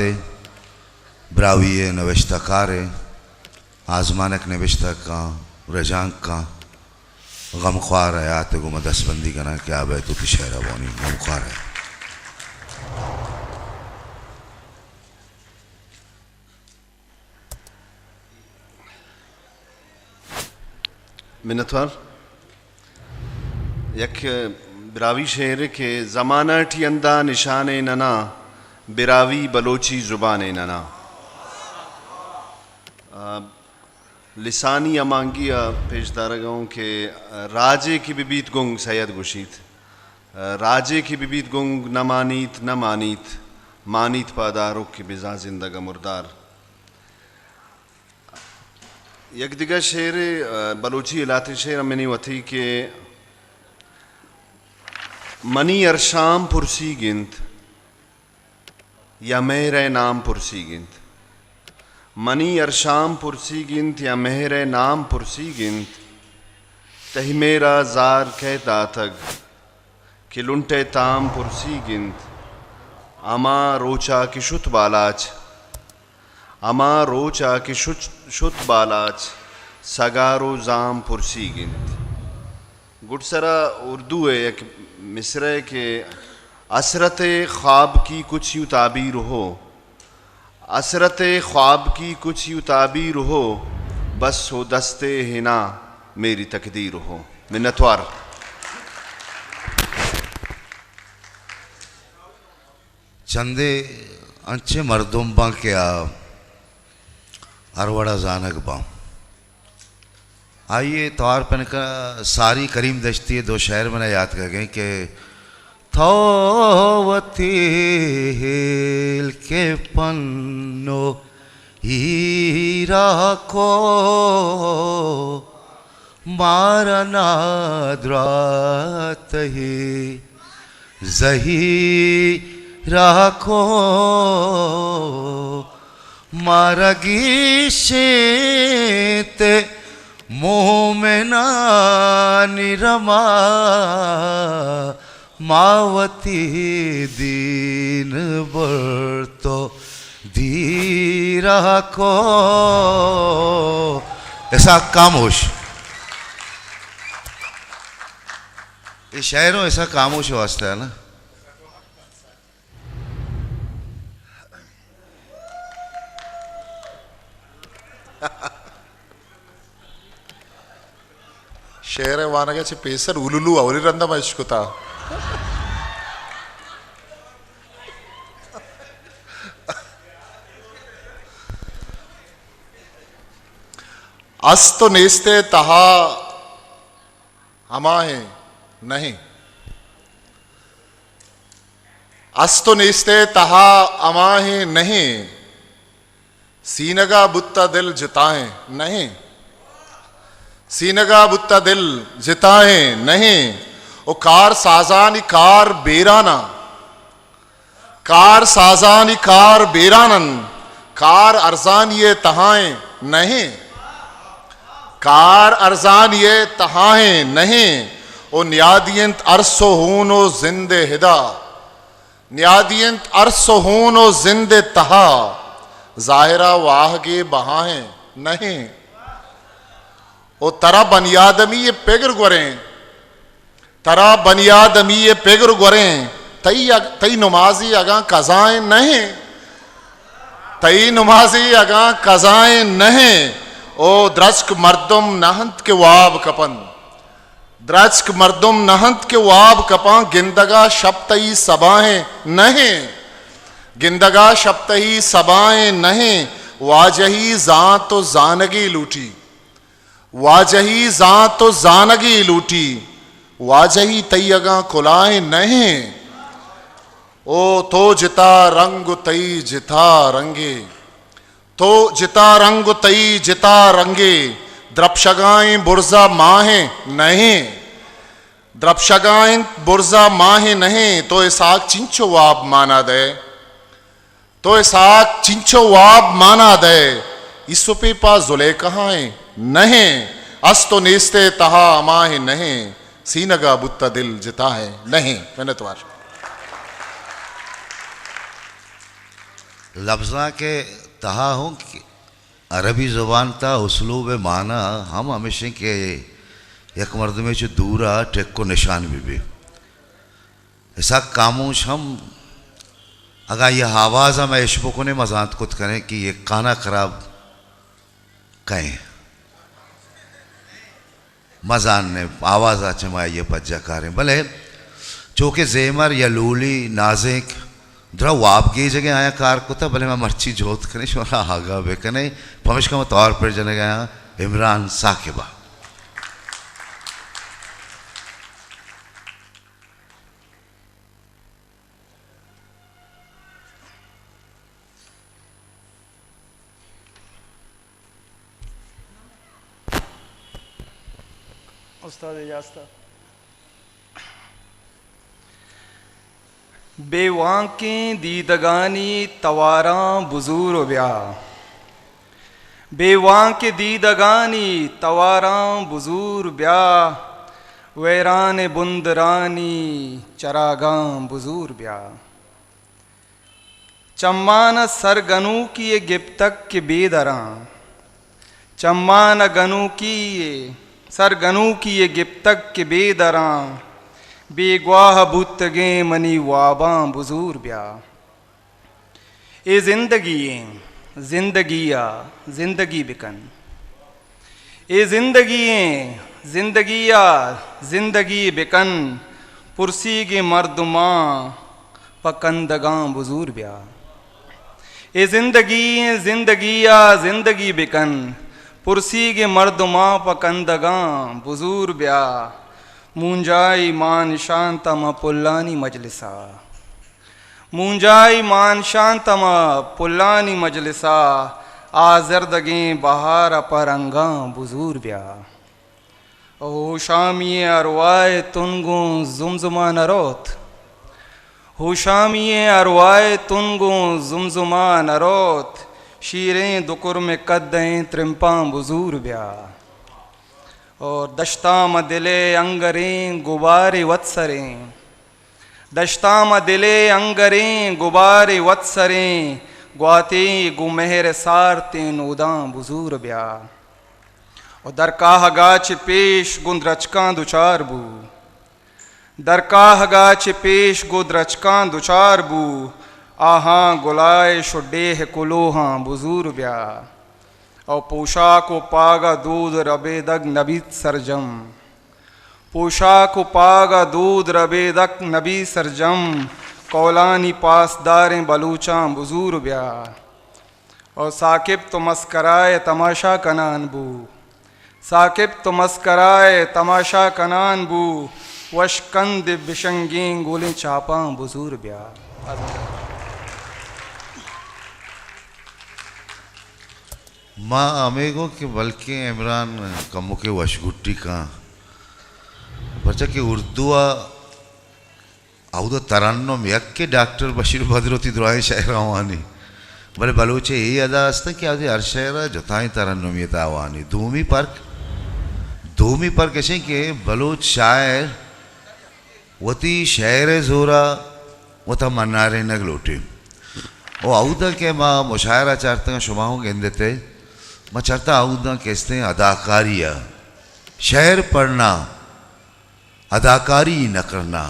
ब्रावी नविश्तकार आज़मानक नविश्ता का रजांक का गमख्वार हयात गुम दसबंदी कना क्या बैतु की शहर बोनी गमख्वार है मिनतवर यक बिरावी शेर के ज़माना ठी अंदा निशान नना बिरावी बलोची ज़ुबान नना लिसानी अमांगिया पेशदारगांव के राजे की बिबीत गुंग सैयद गुशीत राजे की बिबीत गुंग न मानीत मानीत पादारों की बिजा जिंदगा मुर्दार यक दिगा शेर बलोची इलाते शेर मैंने वथी के मनी अरशाम पुरसी गिंत या मेरे नाम पुरसी गिंत मनी अरशाम पुरसी गिंत या मेरे नाम पुरसी गिंत तही मेरा जार कहता थग कि लुंटे ताम पुरसी गिंत अमा रोचा की शुत बालाच अमा रोचा की शुत बालाच सगारो जाम पुरसी गिंत गुटसरा उर्दू है एक मिसरे के असरत ख्वाब की कुछ यूँ ताबीर हो असरत ख्वाब की कुछ यूँ ताबीर हो बस हो दस्ते हिना मेरी तकदीर हो मिन्नतवार चंदे अच्छे मर्दुम बा क्या अरवड़ा जानक बा आइए तौर पर का सारी करीम दश्ती दो शहर मैंने याद कर गए कि थोवती हिल के पन्नो हीरा को मारना द्रात ही जही राखो मारगी शेते मोह में ना निरमा मावती दीन बर तो धीरा को ऐसा खामोश ये शायरों ऐसा खामोश वास्ता है ना शेर वानगाचे पेसर उलुलू अवरी रंदा मशकुता अस्त नेस्ते तहा हमाहे नहीं, अस्तो नेस्ते तहा अमाहे नहीं, सीनगा बुत्ता दिल जिताए नहीं, सीनगा बुत्ता दिल जिताए नहीं। ओ कार साजानी कार बेराना, कार साजानी कार बेरानन, कार अरजान ये तहाएं नहीं, कार अरजान ये तहाएं नहीं। ओ न्यादियंत अरसो हूनो जिंदे हिदा, न्यादियंत अरसो हूनो जिंदे तहा, जाहिरा वाहगे बहाएं नहीं। ओ तरा बनियादमी ये पेगर गुरें, तरा बनियादमी ये पेगर गुरें, तई नमाजी अगा कजाएं नहीं, तई नमाजी अगा कजाएं नहीं। ओ द्रस्क मर्दुम नहंत के वाब कपन, द्रस्क मर्दुम नहंत के वाब कपा, गिंदगा शब्तई सबाएं नहीं, गिंदगा शब्तई सबाएं नहीं। वाजही जां तो जानगी लूटी, वाजही जां तो जानगी लूटी, वाजही तैयगा कुलाएं नहीं। ओ तो जिता रंग तई जिता रंगे, तो जिता रंग तई जिता रंगे, द्रपशगाएं बुर्जा माहें नहीं, द्रपशगाएं बुर्जा माहें नहीं। तो इसाक चिंचो वाब माना दे, तो इसाक चिंचो वाब माना दे, इसुपे पा जुले कहाएं नहीं, अस्तो नेस्ते तहा अमाहे नहीं, सीनगा बुत्ता दिल जिता है नहीं। मैंने तुम्हारा लफ्ज़ा के तहा हूँ कि अरबी ज़ुबान ता उसलूब माना हम हमेशा के एक मर्द में जो दूरा टेक को निशान भी ऐसा कामोश हम अगर यह आवाज़ में इश्बो को ने मजात कुछ करें कि ये काना खराब कहें मजान ने आवाज़ आचे माँ ये पज्जा करें भले चौके जेमर या लूली नाजिक द्रा वाप की जगह आया कार को था भले मैं मर्ची जोत करें शोरा हागा बेकने पमिश का तौर पर जने गया इमरान साकिबा। उस्ताद इजाज़त बेवांकें दीदगानी तवारा बुजूर ब्या, बेवांके दीदगानी तवारा बुजूर ब्या, वैरान बुंदरानी चरागां बुजूर ब्या। चम्मान सरगनू की ये गिप्तक के बेदरां, चम्मान गनू की सरगनू की ये गिप्तक के बेदरां, बेगवाह बुतगे मनी वाबां बुजूर ब्या। ए जिंदगिया जिंदगी बिकन, ए जिंदगिया जिंदगी बिकन, पुरसी गे मर्दमा पकंदगां बुजूर ब्या। ए जिंदगिया जिंदगी बिकन, पुरसी गे मर्दमा पकंदगां बुजूर ब्या। मूंजाई मान शांतम पुल्लानी मजलिसा, मूंजाई मान शांतम पुल्लानी मजलिसा, आजरदगें बहार परंगा बुजूर ब्या। ओ शामिये अरवाए तुनगो जुमजुमा नरोत, हो शामिये अरवाए तुनगो जुमजुमा नरोत, शीरें दुकुर में कद्दें त्रिम्पां बुजूर ब्या। और दश्ताम दिले अंगरें गुबारे वत्सरें, दश्ताम दिले अंगरें गुबारे वत्सरें, ग्वाते गुमेहर सारते नोदां बुजूर ब्या। और दरकाह गाच पेश गुंद्रचकां दुचार बू, दरकाह गाच पेश गुंद्रचकां दुचार बू, आहां गुलाए शुडेह कुलोहां बुजूर ब्या। और पोशाक पागा दूध रबेदक नबी सरजम, पोशाक पागा दूध रबेदक नबी सरजम, कौलानी पासदारें बलूचां बुजूर ब्या। और साकिब तो मस्कराए तमाशा कनान बू, साकिब तो मस्कराए तमाशा कनान बू वशकंद बिशंगीं गोली चापा बुजूर ब्या। माँ अमेगो के बल्कि इमरान कमो के वशगुट्टी का बच्चा के उर्दू आउद तरन्नुम यक के डॉक्टर बशीर भद्रोती दुआएं शायरा वानी भले बलोचे ये अदा अस्ता कि आदि हर शायरा जताएं तरन्नुम ये तावानी धूमी पर कैसे के बलोच शायर वती शायर जोरा वता मन्नारे नग लोटे वो आउदा के माँ मुशायरा चाहते हैं शुमाओं गेंदे थे मैं चाहता आउदा कहते हैं अदाकारिया शायर पढ़ना अदाकारी न करना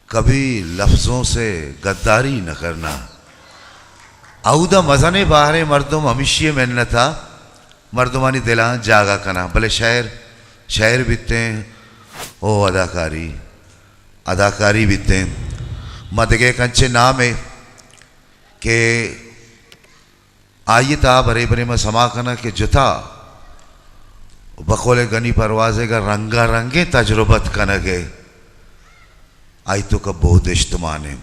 कभी लफ्ज़ों से गद्दारी न करना आउदा मज़ाने बाहरे मर्दुम हमेशा मेहनत था मर्दुमानी दिला जागा कना भले शायर बीतते ओ अदाकारी बीतते मदगे कंचे नाम है कि आइए था भरे भरे में समा कना के जुता बखोले गनी परवाजे का रंगा रंगे तजुर्बत कनगे आई तो कब बहुत इज्तमाने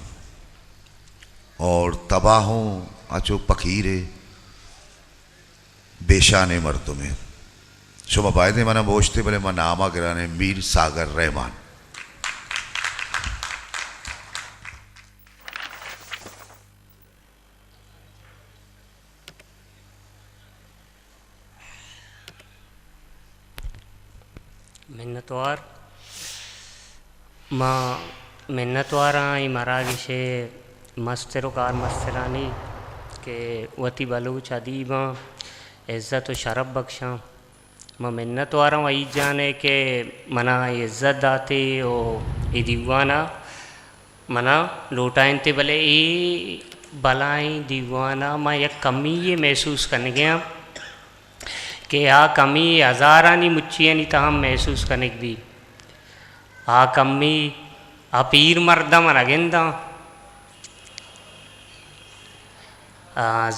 और तबाहों अचो पखीरे बेशाने मर्दों में शुभ बायदे मना बोझते भले मन नामा गिराने मीर सागर रहमान। मिन्नतवार माँ मिन्नतवार आई मरागिशे मस्तरोकार मस्तरानी के वती बलूच अदीबा इज़्ज़त व शरफ बख्शा माँ मिन्नतवार आई जाने के मना इज़्ज़त दाते ओ ई दीवाना मना लौटाइनते भले ई बलाई दीवाना माँ एक कमी ये महसूस करने गया कि आ कमी हज़ारानी मुच्चियानी तहम महसूस करने भी आ कमी आ पीर मर्दा मन अगेंदा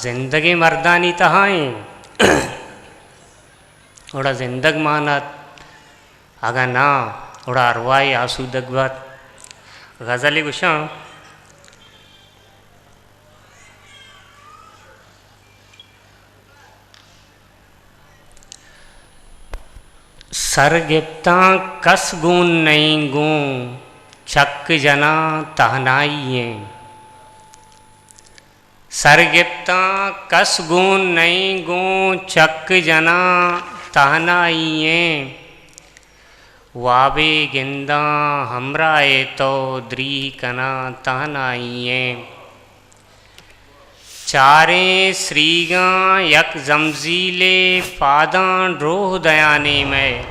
जिंदगी मर्दानी तहाएं ओड़ा जिंदग मानत अगर ना ओड़ा अरवाई आसूदग बात गज़ल गुशा सरगिप्ता कस गून नहीं गूं चक जना तहनाइए सरगिप्ता कस गून नहीं गूं चक जना तहनाइए वाबे गिंदा हमराए तो द्री कना तहनाइए चारे श्रीगा यक जमजीले पादां रोह दयाने में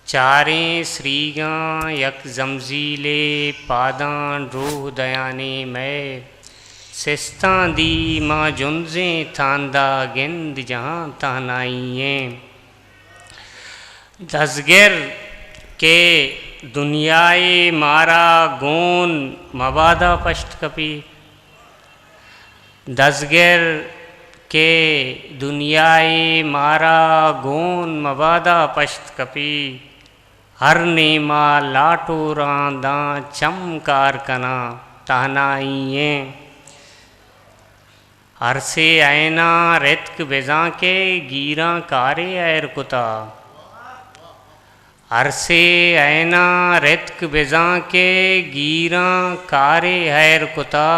चारे श्रीगा यक जमजीले पादां रोह दयाने में सिस्ता दी माँ जुन्जे थांदा गिंद जहाँ तहनाइए दसगिर के दुनियाए मारा गोन मवादा पश्त कपी दसगिर के दुनियाए मारा गोन मवादा पश्त कपी हर नेमा लाटो रांदा चमकार कना तहनाइए हर से ऐना रितक बेजा के गीरा कारे ऐर कुता हर से ऐना रितक बेजा के गीरा कारे ऐर कुता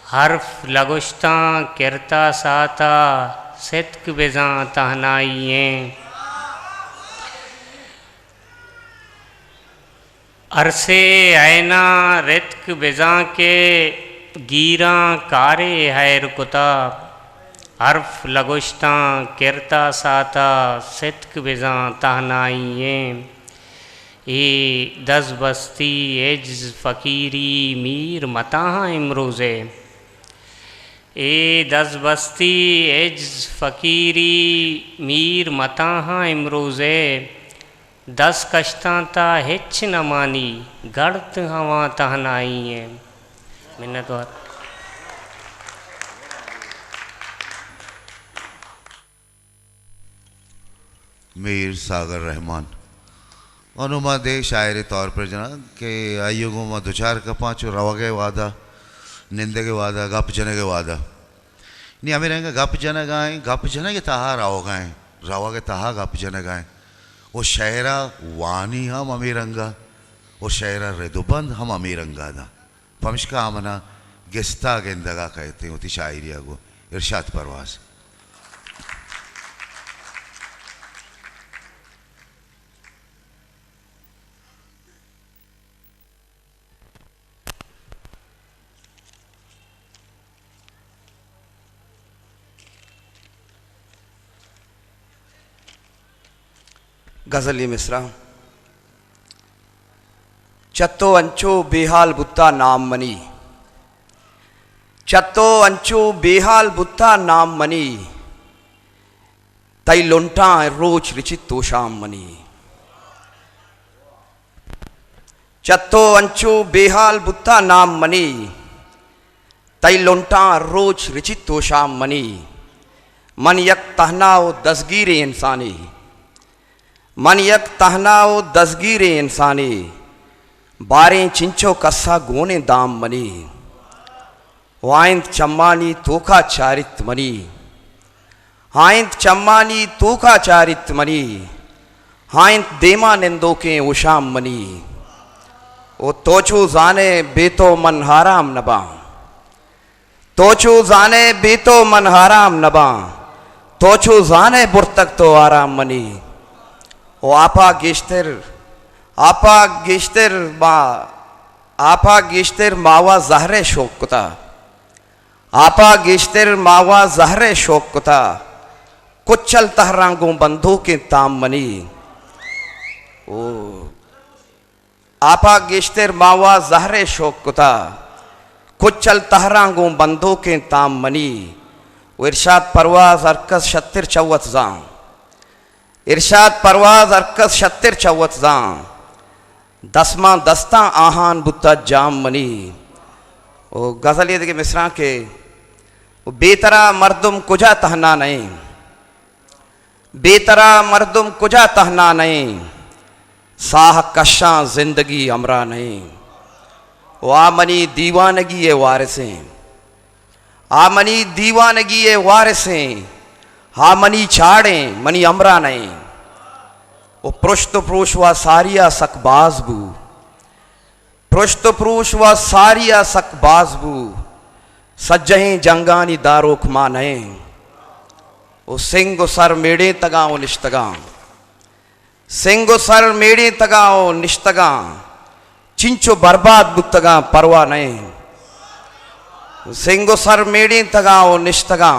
हर्फ लगुश्ता किरता साता सितक बेजा तहनाइए अरसे ऐना रितक बेजा के गीरा कारे हैर कुता हर्फ लगुश्ता किरता साता सितक बेजा तहनाइए ए दस बस्ती एज फ़कीरी मीर मताहा इमरोज़े ए दस बस्ती एज फ़कीरी मीर मताहा इमरोज़े दस कश्तां ता हिच न मानी गढ़त हवा तहनाइए मिन्नतवार। मीर सागर रहमान और नुमा दे शायरी तौर पर जना कि आइयो गो मा दो चार का पाँचों रवा के वादा निंदे के वादा गप जने के वादा नहीं हमें रहेंगे गप जने गाएं गप जने के तहा राव गाएं रवा के तहा गप जने गाएं वो शायरा वानी हम अमीरंगा वो शायरा रेदुबंद हम अमीरंगा दा फमशका हमना गिस्ता गेंदगा कहते हैं उती शायरिया को इरशाद परवाज़ गज़ली मिसरा चत्तो अंचो बेहाल बुत्ता नाम मनी चत्तो अंचो बेहाल बुत्ता नाम मनी तई लुंटा रोज रिचितो शाम मनी चत्तो अंचो बेहाल बुत्ता नाम मनी तई लुंटा रोज रिचितो शाम मनी मन यक तहनाओ दसगीरे इंसानी मन यक तहनाओ दसगीरे इंसानी बारें चिंचो कस्सा गोने दाम मनी वाइंद चम्मानी तोखा चारित मनी हाइंद चम्मानी तोखा चारित मनी हाइंद देमा निंदो के उशाम मनी ओ तोचो जाने बेतो मन हाराम नबा तोचो जाने बेतो मन हाराम नबा तोचो जाने बुरतक तो आराम मनी ओ आपा गेश्तर मावा जहरे शोक कुता आपा गेश्तर मावा जहरे शोक कुता कुचल तहरांगों बंधो के ताम मनी ओ आपा गेश्तर मावा जहरे शोक कुता कुचल तहरांगों बंधो के ताम मनी वो इरशाद परवाज अरकस शत्तिर चौवत जां इरशाद परवाज अरकस शत्तिर चौवत जां दसमा दस्ता आहान बुत्ता जाम मनी ओ गज़ल ये देखिए मिसरा के वो बेतरा मर्दुम कुजा तहना नहीं बेतरा मर्दुम कुजा तहना नहीं साह कशा जिंदगी अमरा नहीं वो आमनी दीवानगी ये वारिसें आमनी दीवानगी ये वारिसें हा मनी छाड़े मनी अमरा नहीं वो पृष्ठ पुरुष व सारिया सक बाजबू पृष्ठ पुरुष व सारिया सक बाजबू सज्जहें जंगानी दारोख माने वो सिंह सर मेड़े तगाओ निश्तगा सिंह सर मेड़े तगाओ निश्तगा चिंचो बर्बाद बुतगा परवा नहीं सिंह सर मेड़े तगाओ निश्तगा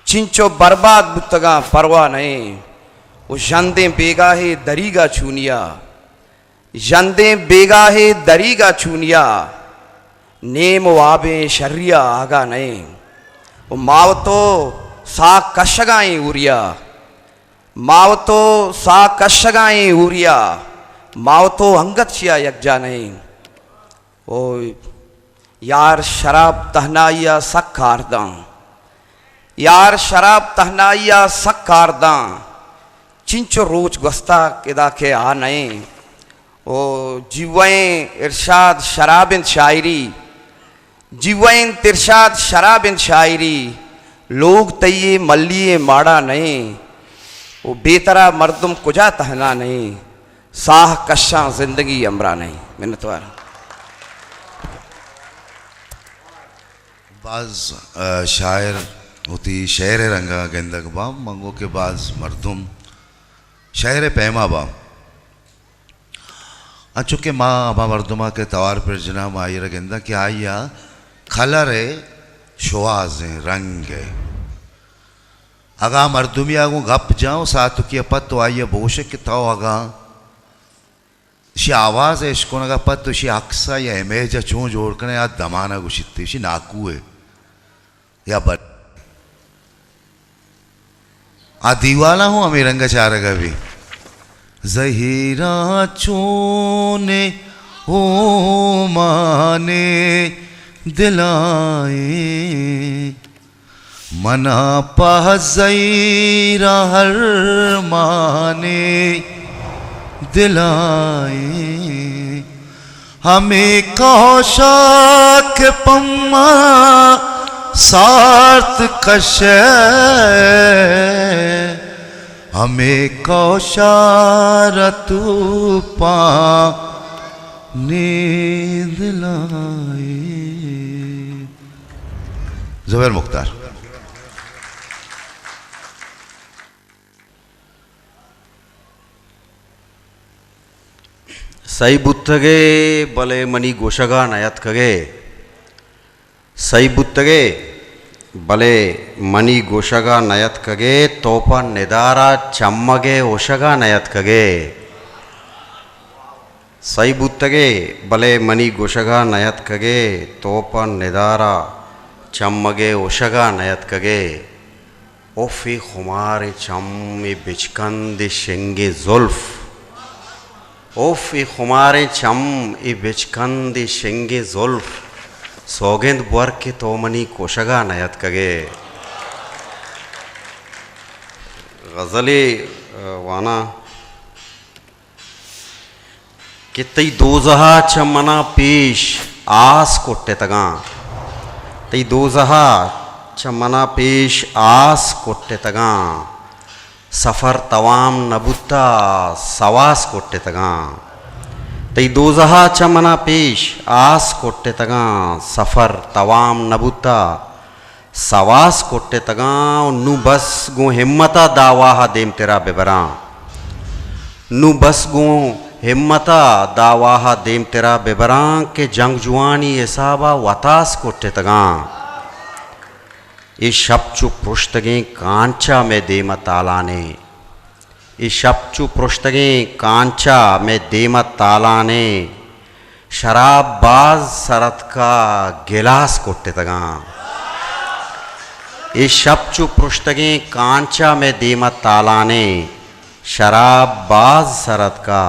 चिंचो बर्बाद बुतगा परवा नहीं वो जंदे बेगाहे दरीगा चूनिया जंदे बेगाहे दरीगा चूनिया नेम वाबे शर्रिया आगा नहीं वो मावतो सा कशगाएं उरिया मावतो सा कशगाएं उरिया मावतो अंगत शिया यकजा नहीं ओ यार शराब तहनाइया सक खारदा यार शराब तहनाइया सक खारदा चिंचो रोज गस्ता केदा के आ नहीं ओ जीवें इरशाद शराबिन शायरी जीवें तिरशाद शराबिन शायरी लोग तये मल्लिए माड़ा नहीं वो बेतरा मर्दुम कुजा तहना नहीं साह कशा जिंदगी अमरा नहीं मिन्नतवार बाज शायर होती शेर रंगा गेंदक बाम मंगो के बाज मर्दुम शहर पैमा बा अचुके माँ अबा मर्दुमा के तवार पर जना माई गेंदा कि आइया खलर है शुआज रंग है अगा मर्दुमी आगू गप जाऊँ सातु की पत तो आइया बोशे कि ताओ अगा शी आवाज़ है इसको नगा पत तो शी अक्सा या इमेज चूँ जोड़ कर या दमाना गुशित्ती शी नाकू है या बट आ दीवाना हूँ अमी रंग चारगा भी जहीरा चूने ओ माने दिलाए मना पहज़ैरा हर माने दिलाए हमें कौशाक पम्मा सार्थ कशे हमें कौशारतु पा नींद लाए। ज़ुबैर मुख्तार। सई बुत्तगे बले मनी गोशगा नयत कगे सई बुत्तगे बले मनी गोशगा नयत कगे तोपा निदारा चम्मगे ओशगा नयत कगे सई बुत्तगे बले मनी गोशगा नयत कगे तोपा निदारा चम्मगे ओशगा नयत कगे ओफी खुमार चम्मी बिचकंद शेंगे जुल्फ ओफ ई खुमारे चम ई बिचकंद शेंगे जुल्फ सौगंद बर के तोमनी कोशगा नयत कगे। गज़ले वाना कि तई दोजहा चमना पेश आस कोट्टे तगा तई दोजहा चमना पेश आस कोट्टे तगा सफ़र तवाम नबुत्ता सवास कोट्टे तगा तई दोजहा चमना पेश आस कोट्टे तगा सफ़र तवाम नबुत्ता सवास कोट्टे तगा नु बस गो हिम्मता दावाहा देम तेरा बेबरा नु बस गो हिम्मता दावाहा देम तेरा बेबरा के जंग जुआनी एसाबा वतास कोट्टे तगा इस शब्चु पृष्ठगे कांचा में देमा तालाने इस शब्चु पृष्ठगे कांचा में देमा तालाने शराब बाज सरत का गिलास कोट्टे तगा इस शब्चु पृष्ठगे कांचा में देमा तालाने शराब बाज सरत का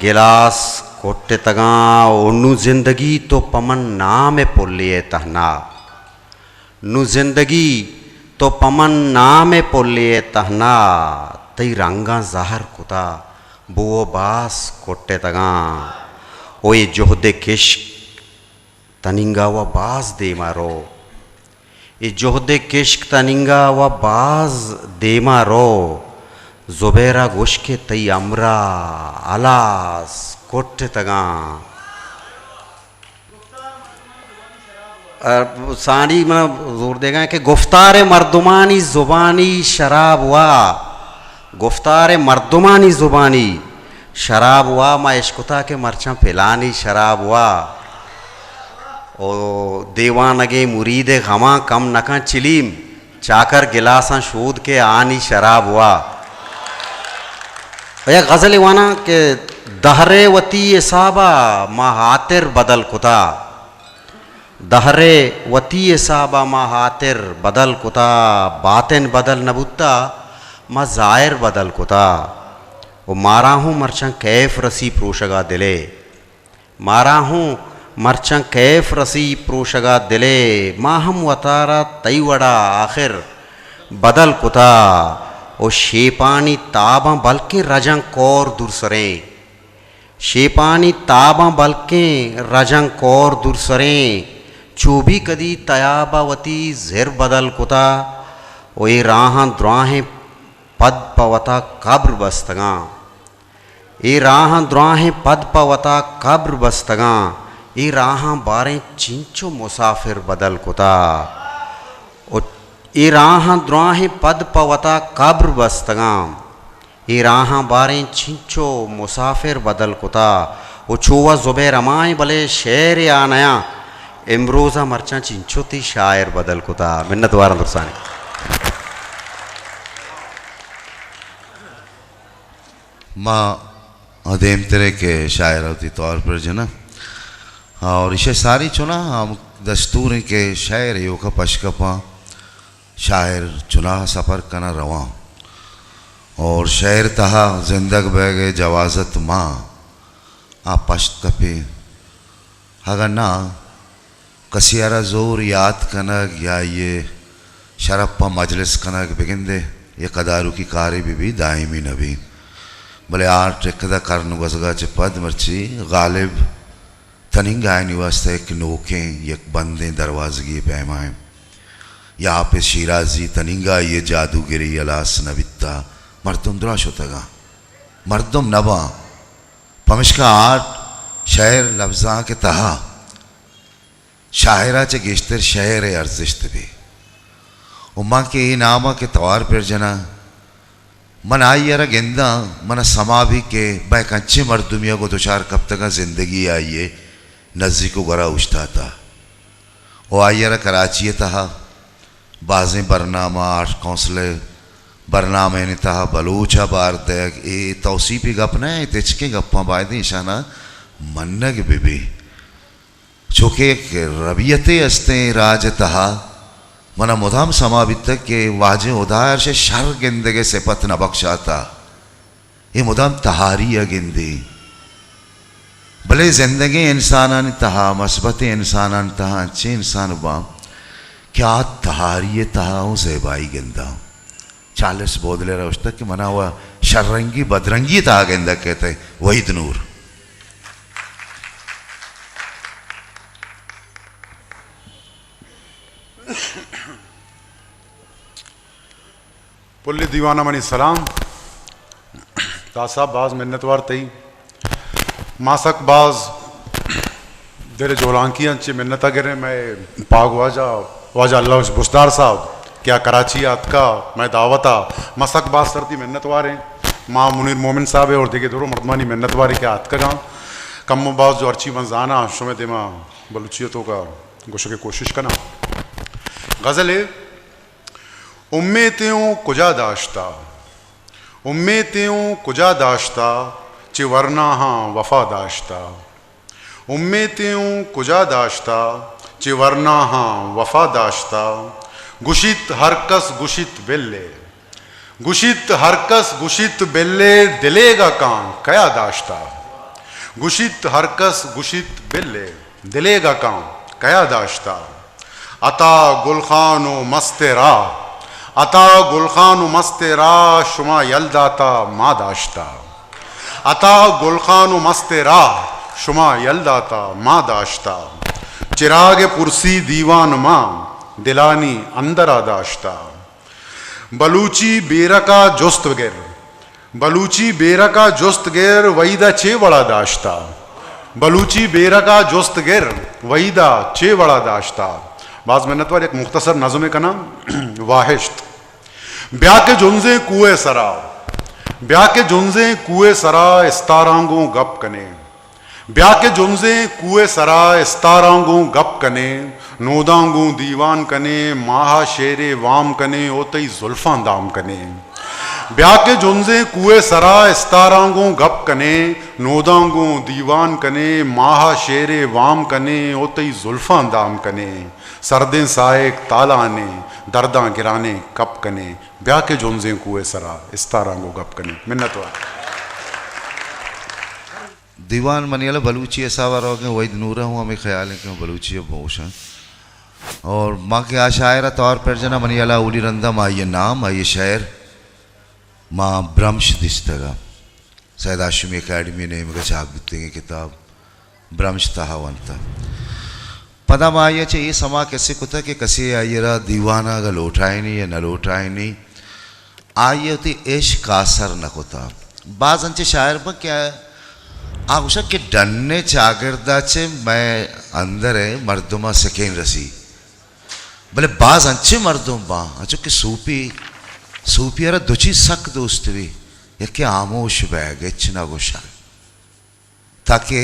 गिलास कोट्टे तगा उन्नु जिंदगी तो पमन नाम पुल्लिए तहना नु जिंदगी तो पमन नाम पोलिए तहना तई रंगा जहर कुता बुओ बास कोट्टे तगा ओए जोहदे किश्क तनिंगा व बाज दे मारो ये जोहदे किश्क तनिंगा व बाज दे मारो जुबैरा गोश के तई अमरा अलास कोट्टे तगा साड़ी में जोर देगा कि गुफ्तार मर्दुमानी ज़ुबानी शराब हुआ गुफ्तार मर्दुमानी ज़ुबानी शराब हुआ माँ इश्कुता के मरचा पिलानी शराब हुआ ओ देवानगे मुरीदे गमा कम नका चिलीम चाकर गिलासा शोध के आनी शराब हुआ। या गज़ल वाना के दहरे वती साबा महातिर बदल कुता दहरे वती साबा माँ हातिर बदल कुता बातिन बदल नबुत्ता माँ ज़ाहिर बदल कुता वो मारा हूँ मरचा कैफ रसी प्रोशगा दिले मारा हूँ मरचा कैफ रसी प्रोशगा दिले माँ हम वतारा तई वड़ा आखिर बदल कुता ओ शेपानी ताबा बल्कि रजंग कौर दुरसरें शेपानी ताबा बल्कि रजंग कौर दुरसरें चोभी कदी तयाबावती ज़िर बदल कुता ओ ये राहां द्राहें पद पवता कब्र बस्तगा ये राहां द्राहें पद पवता कब्र बस्तगा ये राहां बारें चिंचो मुसाफिर बदल कुता ओ ये राहां द्राहें पद पवता कब्र बस्तगा ये राहां बारें चिंचो मुसाफिर बदल कुता ओ चोवा ज़ुबैर अमाए बले शेर आनया इमरोज़ा मरचा चिंचोती शायर बदल कुता मिन्नत वारा दुरसानी। माँ अदेम तेरे के शायर होती तौर पर जो ना और इसे सारी चुना हम दस्तूर के शायर यो का पशकपा शायर चुना सफ़र कना रवा और शायर तहा जिंदग बैगे जवाजत माँ आप पश्त कपे अगर ना कसियारा जोर याद कनक या ये शरप्पा मजलिस कनक बिगिंदे ये कदारू की कारी भी दायमी नबी भले आठ एकदा करन गजगा च पद मर्ची गालिब तनिंगायनी वास्ते एक नोके एक बंदे दरवाजगी पैमाए यहाँ पे शिराजी तनिंगा ये जादूगिरी अलास नबिता मर्दुम द्राश होता मर्दुम नबा पमिश्का आठ शहर लफ्जा के तहा शायरा च गिश्तर शहर अर्जिश्त भी उम्मा के नामा के तवार पर जना मन आई यार गेंदा मन समा भी के बैक अच्छे मर्दुमिया को तुषार कब तक जिंदगी आइए नज़ी को गरा उछता था वो आई यार कराची तहा बाजें बरनामा आठ कौंसले बरनामे ने तहा बलूचा बार तक ए तौसीपी गप न तिचके गप्पा बायदे शाना मन्नग बिबी चूँकि रबियते अस्ते राज तहा मना मुदाम समाबित के वाजे उदार से शर गिंदगे से पत न बख्शाता ये मुदाम तहारिया गिंदी भले जिंदगी इंसानान तहा मस्बत इंसानान तहा अच्छे इंसान बा क्या तहारिये तहा हूँ ज़ेबाई गिंदा 40 बोदले रहा उस तक कि मना हुआ शर्रंगी बदरंगी तहा गिंदा कहते वहीद नूर पुल्ली दीवाना मनी सलाम तासाब बाज मिन्नतवार तई मासक बाज देरे जोलांकियां चे मिन्नता गिरे मैं पाग वाजा अल्लाह उस बुस्तार साहब क्या कराची का मैं दावता मसक बाज सरती मिन्नतवार हैं माँ मुनीर मोमिन साहब है और देखे दोनों मर्दमानी मिन्नतवार क्या हाथ का गाँव कम बाज जो अर्ची मंजाना शुमे दिमा बलूचियतों का गुशो की कोशिश करना गज़ल है उम्मेतियों कुजा दाश्ता चे वरना हाँ वफा दाश्ता उम्मेतियों कुजा दाश्ता चे वरना हाँ वफा दाश्ता गुशित हरकस गुशित बिल्ले दिलेगा कां कया दाश्ता गुशित हरकस गुशित बिल्ले दिलेगा कां कया दाश्ता अता गुलखानो मस्तेरा शुमा यलदाता मा दाश्ता अता गुलखानो मस्तेरा शुमा यलदाता मा दाश्ता चिराग पुरसी दीवान मां दिलानी अंदरा दाश्ता बलूची बेरका जुस्त गिर वईदा चे वड़ा दाश्ता बलूची बेरका जुस्त गिर वईदा चे वड़ा दाश्ता बाज मिन्नतवार एक मुख्तसर नज़्म का नाम वाहिश्त ब्या के जुंजे कुए सरा इस्तारांगों गप कने ब्या के जुंजे कुए सरा इस्तारांगों गप कने नोदांगों दीवान कने माहा शेरे वाम कने ओतई जुल्फां दाम कने ब्या के जुंजे कुए सरा इस्तारांगों गप कने नोदांगों दीवान कने माहा शेरे वाम कने ओतई जुल्फां दाम कने सरदें साए तालाने दर्दा गिराने कप कने ब्या के जुंजे कुए सरा इस्तारांगो गप कने मिन्नतवार दीवान मनियाला बलूची सावर हो गए वही नूरा हूँ हमें ख्याल है कि बलूची भूषण और माँ के आशायरा तौर पर जना मनियाला उली रंदा माँ ये नाम आइए शायर माँ ब्रह्मश दिस्तगा सैयद आशमी अकेडमी ने मगर छाप देंगे किताब ब्रह्मश तहावंता पदा माया चे ये समा कैसे कुता कि कसे आइएरा दीवाना अगर लौटाए नहीं या न लौटाए नहीं आइए होती इश्क कासर न होता बाज अंचे शायर पर क्या आगुशा के डन्ने चागरदा चे मैं अंदर है मर्दुमा सकेन रसी भले बाज अंचे मर्दुम बा अचो कि सूपी यारा दुची सक दोस्त भी या कि आमोश बैग इच्छना गुशा ताकि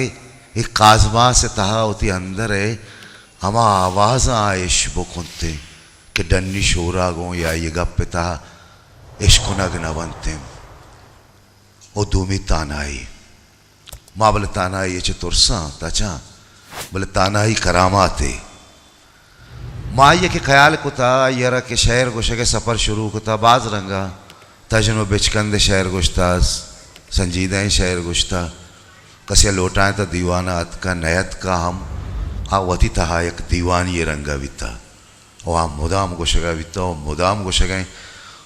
एक काजमा से तहा होती अंदर है हमा आवाज़ आयश बुकुंते कि डन्नी शोरा गो या ये गप्पता इश्कुनग न बनते ओ दूमी तानाई माँ बोले तानाई ये चतुरसा ताचा बोले तानाई करामाते माँ ये के ख्याल कुता यारा के शहर गोशे के सफ़र शुरू कुता बाज रंगा तजनो बिचकंदे शहर गुश्ताज संजीदा शहर गुश्ता कसे लौटाए तो दीवाना अत का नयत का हम आवती तहा एक दीवानी रंगा विता और मुदाम गोशगा बितो मुदाम गोशगा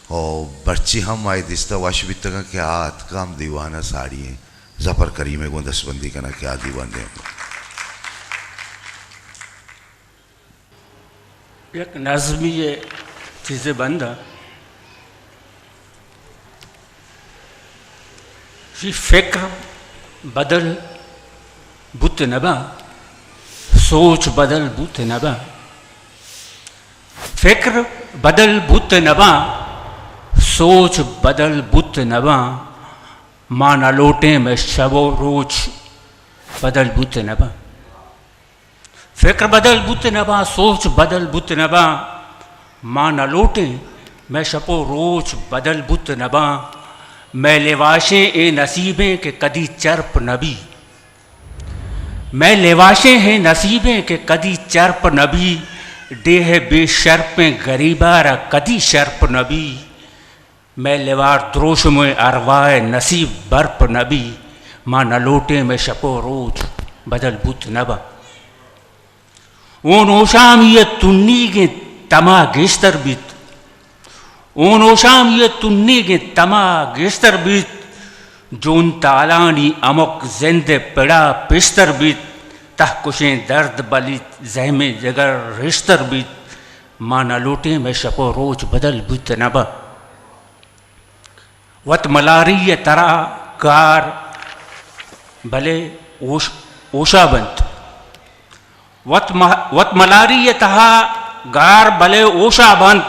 और बच्ची हम आए दिस्ता वाश बित का क्या काम दीवाना साड़ी है जफर करीमे को दसबंदी करना क्या दीवाने एक नज़मी ये चीज़ें बंद फ़िक्र बदल बुत नबा सोच बदल बुत नबा फ़िक्र बदल बुत नबा सोच बदल बुत नबा माँ न लोटे में शबो रोज बदल बुत नबा फ़िक्र बदल बुत नबा सोच बदल बुत नबा माँ न लोटे मैं शपो रोज बदल बुत नबा मैं लेवाशें ए नसीबें के कदी चर्प नबी मैं लेवाशें हैं नसीबें के कदी चर्प नबी डेह बेशर्पें गरीबारा कदी शर्प नबी मैं लेवार द्रोश में अरवाए नसीब बर्प नबी माँ न लोटे में शपो रोज बदल बुत नबा ओन ओशाम ये तुन्नी के तमा गेस्तर बीत ओन ओशाम ये तुन्नी के तमा गेस्तर बीत जोन तालानी अमुक जिंदे पिड़ा पिस्तर बीत तहकुशें दर्द बली जहमे जगर रिश्तर बीत माँ न लोटे में शपो रोज बदल बुत नबा वत मलारी ये तरा कार भले ओशा बंत वत मलारी ये तहा गार भले ओशा बंद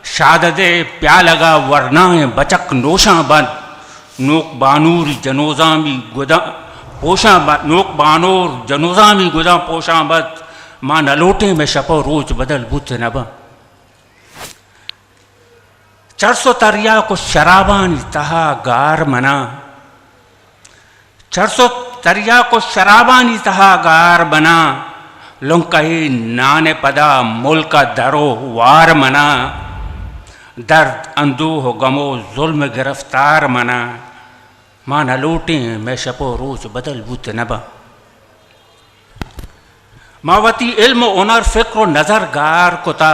शाददे प्यालगा वरनाए बचक नोशा बंद नोक बानूर जनोजामी गुदा पोशा बंद नोक बानूर जनोजामी गुदा पोशा बंद माँ न लोटे में शपो रोज बदल बुत नबा चरसो तरिया को शराबानी तहा गार मना चरसो तरिया को शराबानी तहा गार बना लुंकही नाने पदा मुल्का दरो वार मना दर्द अंदूह गमो जुल्म गिरफ्तार मना माँ न लूटे मैं शपो रोज बदल बुत नबा मावती इल्म उनर फिक्र नजर गार कुता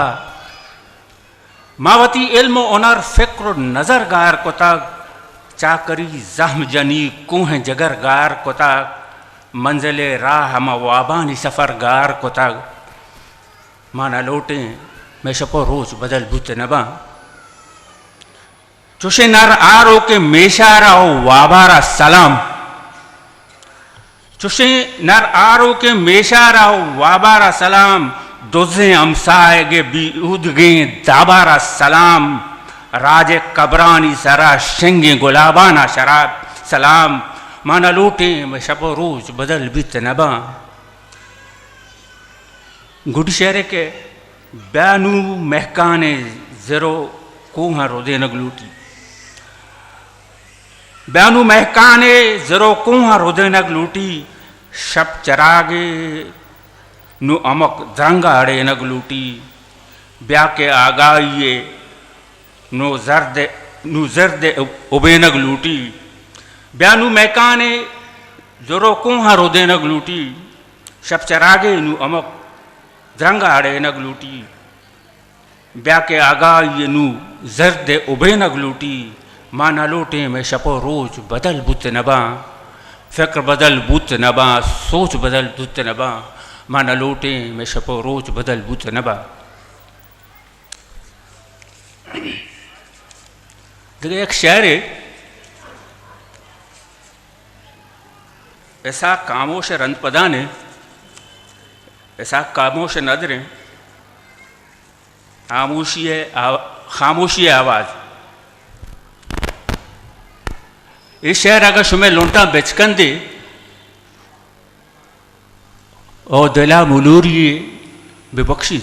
मावती इल्म उनर फिक्र नजर गार कुता चाकरी जहम जनी कुह जगर गार कुता मंजिले राह हम वाबानी सफ़र गार कुता माँ न लोटे मैं शपो रोज बदल बुत नबा चुशे नर आरो के मेशारा हो वाबारा सलाम चुशे नर आरो के मेशारा हो वाबारा सलाम दुज़े अमसाएगे बीउदगे दाबारा सलाम राजे कबरानी सरा शिंगे गुलाबाना शराब सलाम माँ न लूटे मैं शपो रोज बदल बित नबा गुड शहरे के ब्यानू महकाने ज़रो कोहा रोदे नगलूटी ब्यानू महकाने ज़रो कोहा रोदे नगलूटी शब चरागे नु अमक द्रंगा अड़े नगलूटी ब्या के आगाइये नु जर्द उबे नगलूटी ब्यानू महकाने ज़रो कोहा रोदे नगलूटी शब चरागे नु अमक द्रंगा अड़े नगलूटी ब्या के आगा ये नू जर्द उबे नगलूटी माँ न लोटे में शपो रोज बदल बुत नबा फ़िक्र बदल बुत नबा सोच बदल बुत नबा माँ न लोटे में शपो रोज बदल बुत नबा देखिए एक शायर है ऐसा कामोश रंतपदा ने ऐसा खामोश नजरें खामोशी आवाज़ ये शहर अगर शुमे लोंटा बेचकन दे और दिला मुलूरी बेबख्शी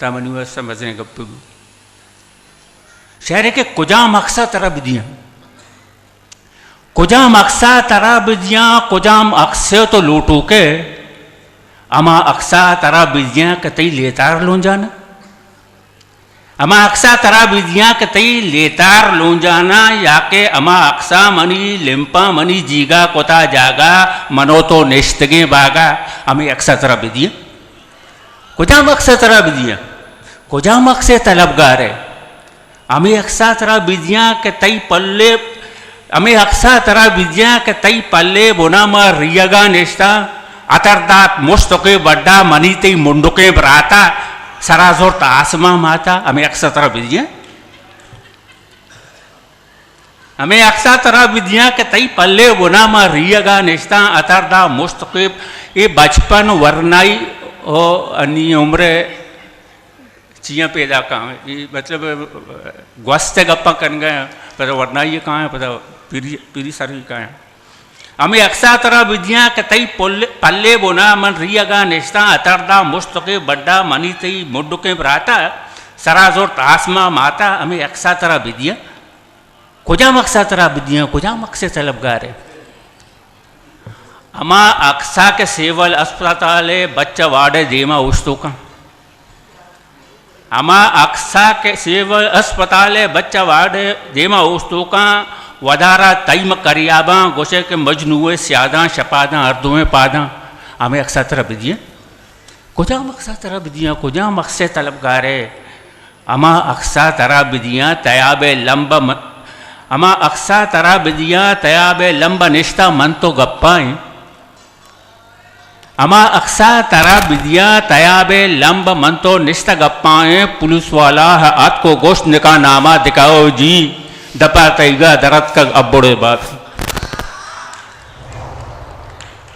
तामनी समझने गप्पू शहर के कुजा मकसा तरह बिदियाँ कुजाम अक्सा तरह बिदियाँ कुजाम अक्से तो लूटो के अमा अक्सा तरह बिदियाँ कतई लेतार लों जाना अमा अक्सा तरह बिदियाँ कतई लेतार लों जाना या के अमा अक्सा मनी लिम्पा मनी जीगा कोता जागा मनो तो निश्तगे बागा हमें अक्सा तरह बिदियाँ कुजाम अक्सर तरह बिदियाँ कुजाम अक्सर तलबगार है हमें अक्सर तरह बिदियाँ के तई पल्ले हमें अक्सर तरह बिदियाँ के तई पल्ले बोनामा रियगा नेश्ता अतरदात मुस्तके बड्डा मनीते मुंडुके बराता सराजोर तासमा माता हमें अक्सर तरह बिदियाँ हमें अक्सर तरह विधियाँ के तई पल्ले बुनामा रियगा निश्ता अतरदा मुस्तकिब ये बचपन वरनाई ओ अन्नी उम्र चियाँ पैदा कहाँ ये मतलब ग्वस्ते गप्पा कर गए पता वरनाई ये कहाँ है पता पीरी सारी कहाँ है हमें अक्सर तरह विधियाँ के तई पल्ले बुना मन रियगा निश्ता अतरदा मुस्तकिब बड्डा मनी तई मुड्डुके बराता सराजोर तासमा माता हमें अक्सर तरह विधियाँ कुजा मकसा तरह बिदियाँ कुजा मकसे तलबगार है अमा अक्सा के सेवल अस्पताल बच्चा वाड़े देमा उस्तो का अमा अक्सा के सेवल अस्पताल बच्चा वाड़े देमा उस्तो का वदारा तईम करियाबा गोशे के मजनुए स्यादा शपादा अर्दुए पादा हमें अक्सा तरह बिदियाँ कुजा मकसा तरह बिदियाँ कुजा मकसे तलबगार है अमा अक्सा तरह बिदियाँ तयाबे लंबा अमा अक्सा तरह बिदियाँ तयाबे लंबा निश्ता मन तो गप्पाएं अमा अक्सा तरह बिदियाँ तयाबे लंबा मन तो निश्ता गप्पाएं पुलिस वाला है आत को गोश्त निका नामा दिखाओ जी दपा तईगा दरद का अब बड़े बात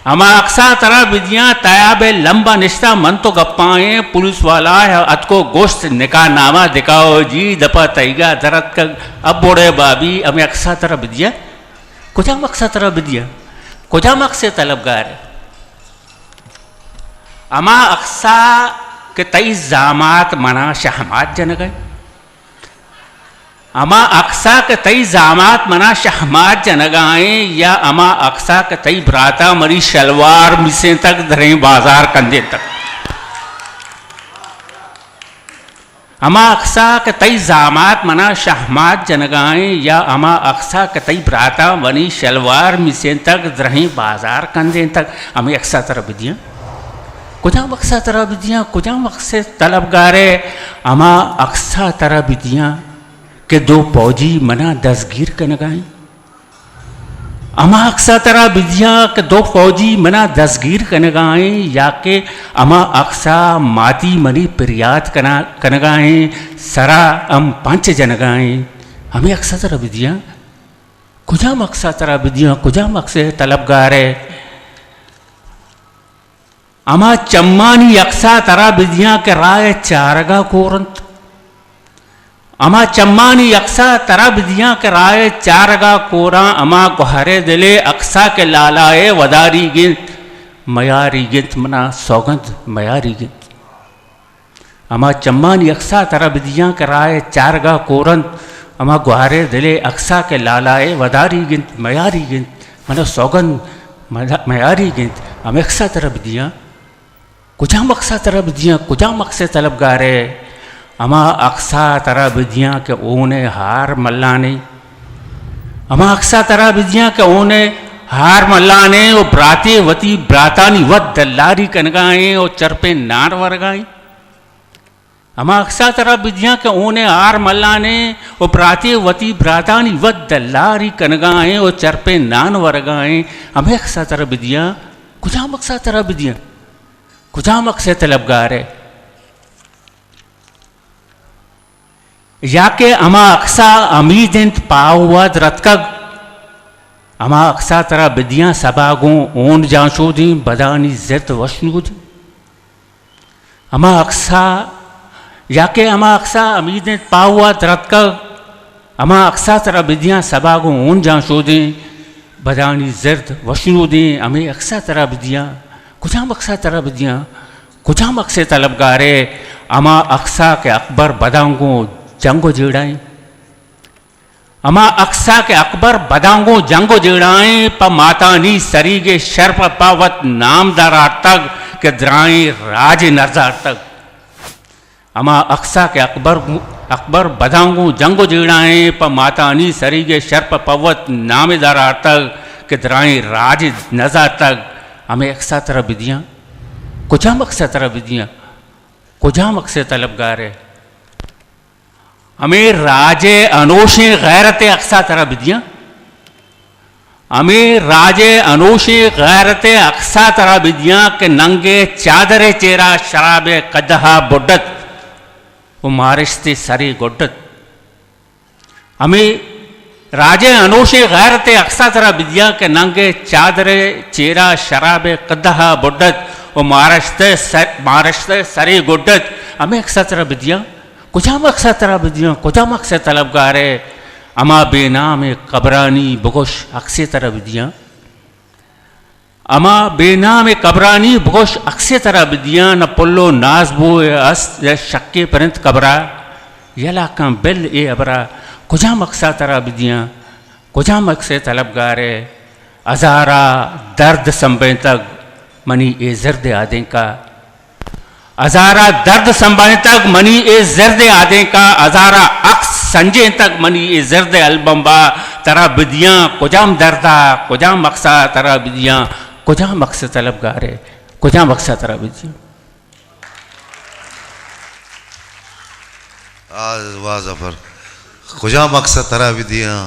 अमा अक्सा तरह बिदियाँ तयाबे लंबा निश्ता मन तो गप्पाएं पुलिस वाला है अत को गोश्त निका नामा दिखाओ जी दपा तईगा दरद का अब बोड़े बाबी हमें अक्सा तरह बिदियाँ कुजाम अक्सा तरह बिदियाँ कुजाम अक्से तलबगार है अमा अक्सा के तई जामात मना शहमात जन गए अमा अक्सा के तई जामात मना शहमात जनगाएं या अमा अक्सा के तई भ्राता मरी शलवार मिसे तक धरे बाजार कंधे तक अमा अक्सा के तई जामात मना शहमात जनगाएं या अमा अक्सा के तई भ्राता मरी शलवार मिसे तक धरे बाजार कंधे तक हमें अक्सा तरह बिदियाँ कुजा अक्सा तरह बिदियाँ कुजा अक्से तलबगारे अमा अक्सा तरह बिदियाँ के दो फौजी मना दसगीर के नगाएं अमा अक्सा तरह बिदियाँ के दो फौजी मना दसगीर के नगाएं या के अमा अक्सा माती मनी प्रियात कनगाएं सरा अम पंच जनगाएं हमें अक्सा तरह बिदियाँ कुजाम अक्सा तरह बिदियाँ कुजाम अक्से तलबगारे अमा चम्मानी अक्सा तरह बिदियाँ के राय चारगा कोरंत अमा चम्मानी अक्सा तरह बिदियाँ के राय चारगा कोरा अमा गुहरे दिले अक्सा के लालाए वदारी गिंत मयारी गिंत मना सौगंध मयारी गिंत अमा चम्मानी अक्सा तरह बिदियाँ के राय चारगा कोरंत अमा गुहरे दिले अक्सा के लालाए वदारी गिंत मयारी गिंत मना सौगंध मयारी गिंत हमें अक्सा तरह बिदियाँ कुजाम अक्सा तरह बिदियाँ कुजाम अक्से तलबगारे अमा अक्सा तरह बिदियाँ के ओने हार मल्लाने अमा अक्सा तरह बिदियाँ के ओने हार मल्लाने और ब्राते वती ब्रातानी वत दल्लारी कनगाएं और चरपे नार वरगाएं अमा अक्सा तरह बिदियाँ के ओने हार मल्लाने और ब्राते वती ब्रातानी वत दल्लारी कनगाएं और चरपे नान वरगाएं हमें अक्सा तरह बिदियाँ कुजाम अक्सा तरह बिदियाँ कुजाम अक्से तलबगार है या के अमा अक्सा अमीदेंत पावद रतकग अमा अक्सा तरह बिदियाँ सबागों ओन जांशोदी बदानी जित वशनूद अमा अक्सा या के अमा अक्सा अमीदेंत पावद रतकग अमा अक्सा तरह बिदियाँ सबागों ओन जांशोदी बदानी जित वशनूदी हमें अक्सा तरह बिदियाँ कुजाम अक्सा तरह बिदियाँ कुजाम अक्से तलबगारे अमा अक्सा के अकबर बदांगों जंगो जेड़ाएं अमा अक्सा के अकबर बदांगो जंगो जेड़ाएं प मातानी सरीगे शर्प पावत नामदारा तक के द्राएं राज नरजार तक अमा अक्सा के अकबर बदांगो जंगो जेड़ाएं प मातानी सरीगे शर्प पावत नामेदारा तक के द्राएं राज नजार तक हमें अक्सा तरह बिदियाँ कुजाम अक्सा तरह बिदियाँ कुजा मकसे तलबगार है हमें राजे अनोशे गैरत अक्सा तरह बिदियाँ हमें राजे अनोशे गैरत अक्सा तरह बिदियाँ के नंगे चादरे चेरा शराब कदहा बुड्डत वो मारिश्ते सरी गुड्डत हमें राजे अनोशे गैरत अक्सा तरह बिदियाँ के नंगे चादरे चेरा शराब कदहा बुड्डत वो मारिश्ते सरी गुड्डत हमें अक्सा तरह बिदियाँ कुजा मकसा तरह बिदियाँ कुजा मकसे तलबगार है अमा बेनाम कबरानी बगोश अक्से तरह बिदियाँ अमा बेनाम कबरानी बगोश अक्से तरह बिदियाँ न पुल्लो नाजबो अस शक्के परंत कबरा यला का बिल ए अबरा कुजा मकसा तरह बिदियाँ कुजा मकसे तलबगार है अजारा दर्द संबे तक मनी ए जर्द आदे का अजारा दर्द संभाले तक मनी ए जर्द आदे का अजारा अक्स संजय तक मनी ए जर्द अलबम्बा तरह बिदियाँ कुजाम दर्दा कुजाम मकसा तरह बिदियाँ कुजाम मकसद तलबगार है कुजाम मकसा तरह बिदियाँ वाह जफर कुजा मकसद तरह बिदियाँ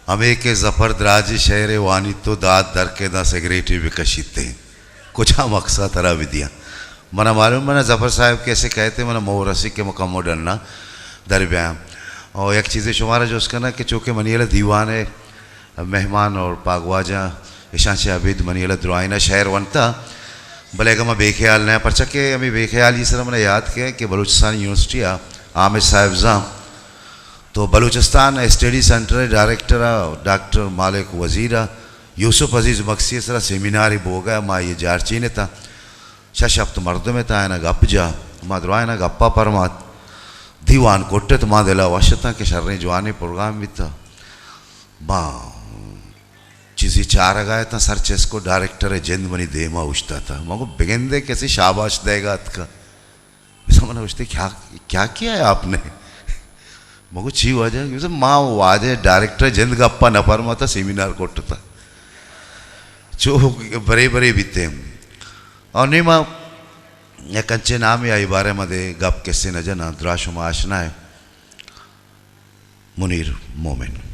हमें के जफर दराजी शहर वानी तो दाद दर के दा सेक्रेटरी विकशित कुजा मकसद तरह बिदियाँ मना मालूम मना जफ़र साहब कैसे कहते मना मोरसी के मुकम्मो डरना दरब्याँ और एक चीज़ें शुमारा जो उसका ना कि चूँकि मनीला दीवान है मेहमान और पागवाजा ईशान से अबिद मनीला दुआना शहर वनता भले का मैं बेख्याल नया परचा के हमें बेख्याल ये सर मैंने याद किया कि बलूचिस्तान यूनिवर्सिटी आमिर साहब जाम तो Balochistan study centre director doctor मालिक वज़ीरा यूसुफ अजीज़ मक्सी सर सेमिनार ही बोगा माँ ये जारची ने था शशप्त मर्द में था ना गप जा माँ दुआना गप्पा परमात दीवान कोट्टे तो माँ दिला वशता के शर्रे जवानी प्रोग्राम भी था माँ चीज़ी चार गया था सर चेस को डायरेक्टर जिंद मनी देमा उछता था माँ को बिगेंदे कैसे शाबाश देगा का मैंने उछते क्या क्या किया है आपने माँ को ची वजह माँ वाजे डायरेक्टर जिंद गप्पा न परमा था सेमिनार कोट्ट था जो बरे बरे बीते और नहीं माँ या कंचे नाम या इबारे मधे गप किस्से न जना द्राशुमा आशना है मुनीर मोमिन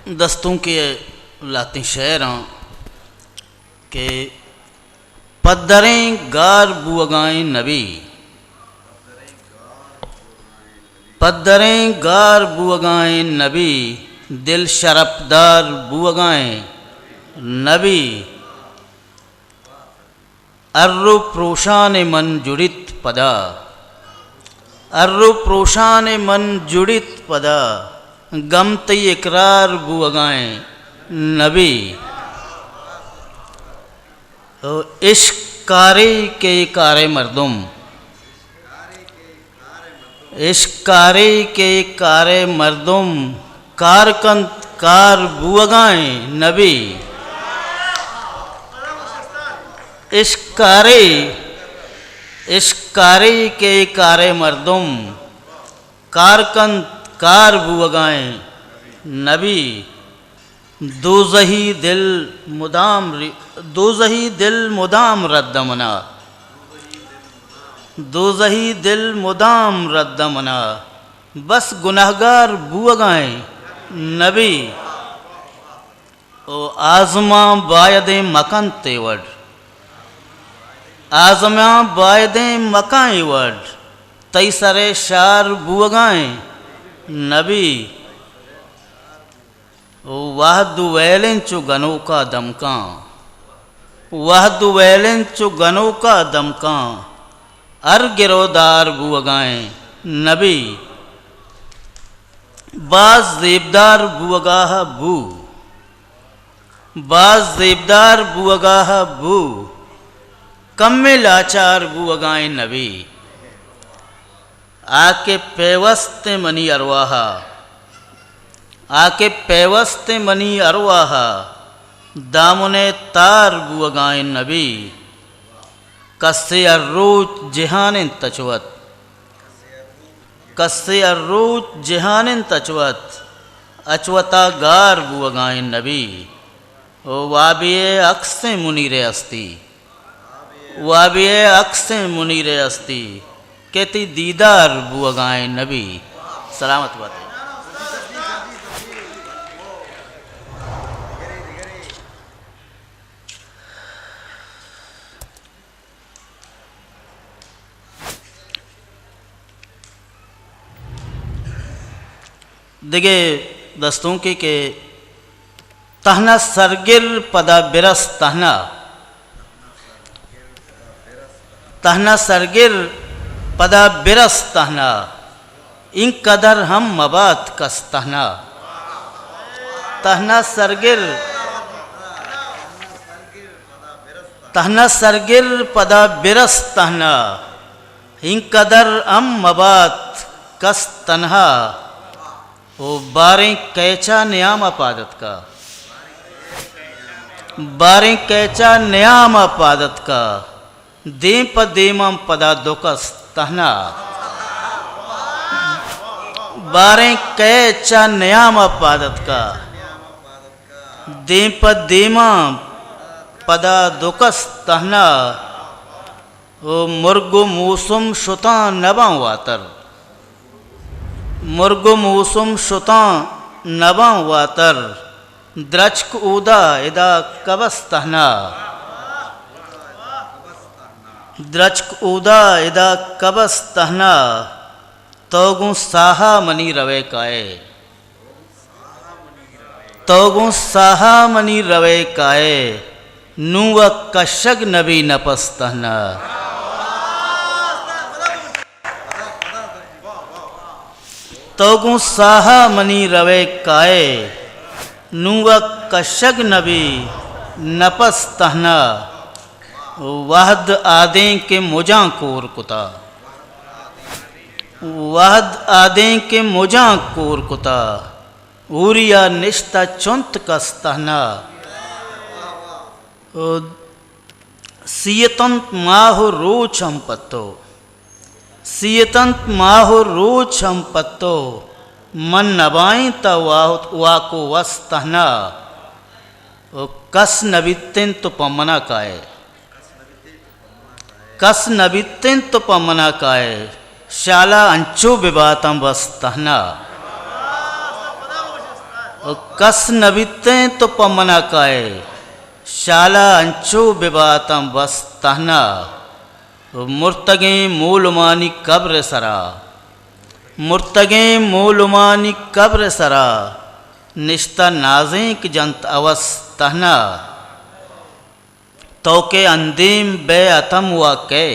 दस्तों के लाते शहर के पदरें गार बुअगाएं नबी पदरें गार बुअगाएं नबी दिल शरफदार बुअगाएं नबी अर्रु प्रोशान मन जुड़ित पदा अर्रु प्रोशान मन जुड़ित पदा गमती इकरार बुअगाएं नबी इश्क कारे के कारे मर्दुम इश्क कारे के कारे मर्दुम कारकंत कार बुअगाएं नबी इश्क कारे के कारे मर्दुम कारकंत कार बुअगाएं नबी दोज़ही दिल मुदाम रद्दमना दोज़ही दिल मुदाम रद्दमना बस गुनहगार बुअगाएं नबी ओ आज़मा बायदे मकान तेवड आज़मा बायदे मकान एवड तई सरे शार बुअगाएं नबी वाह दुवैलें चु गनों का दमका वाह दुवैलें चु गनों का दमका अर गिरोदार बुअगाएं नबी बाज जेबदार बुअगाह बू बाज जेबदार बुअगाह बू कम्मे लाचार बुअगाएं नबी आके पेवस्ते मनी अरवाहा आके पेवस्ते मनी अरवाहा दामुने तार बुअगाए नबी कस्से अर्रोज जिहानिन तचवत कस्से अर्रोज जिहानिन तचवत अचवता गार बुअगाए नबी ओ वाबिये अक्से मुनीरे अस्ती वाबिये अक्से मुनीरे अस्ती कहती दीदार बुअगाए नबी सलामत बात दिगे दस्तों के तहना सरगिर पदा बिरस तहना सरगिर पदा बिरस तहना इन कदर हम मबात कस तहना सरगिर पदा बिरस तहना इन कदर हम मबात कस तन्हा ओ बारें कैचा न्याम अपादत का बारें कैचा न्याम अपादत का दें पदेमम पदा दोकस तहना बारें कैचा न्याम अपादत का दें पदेमम पदा दोकस तहना ओ मुर्गो मौसम शुता नबा वातर मुर्गो मौसम शुता नबा वातर द्रचक उदा इदा कबस तहना द्रचक उदा इदा कबस तहना तोगु साहा मनी रवे काए तोगु साहा मनी रवे काए नुव कशग नबी नपस तहना तोगु साहा मनी रवे काए नुव कशग नबी नपस तहना वहद आदें के मुजा कोर कुता वहद आदें के मुजा कोर कुता उरिया निश्ता चुंत कस तहना सियतंत माहो रोच हम पत्तो सियतंत माहो रोच हम पत्तो मन नबाई त वाको वस तहना कस नबितिन तो पमना काए कस नबितिन तो पमना काए शाला अंचो बिबातम बस तहना कस नबितें तो पमना काए शाला अंचो बिबातम बस तहना मुर्तगे मूलमानी कब्र सरा मुर्तगे मूलमानी कब्र सरा निश्ता नाज़ें की जंत अवस तहना तो के अंदीम बे अतम हुआ के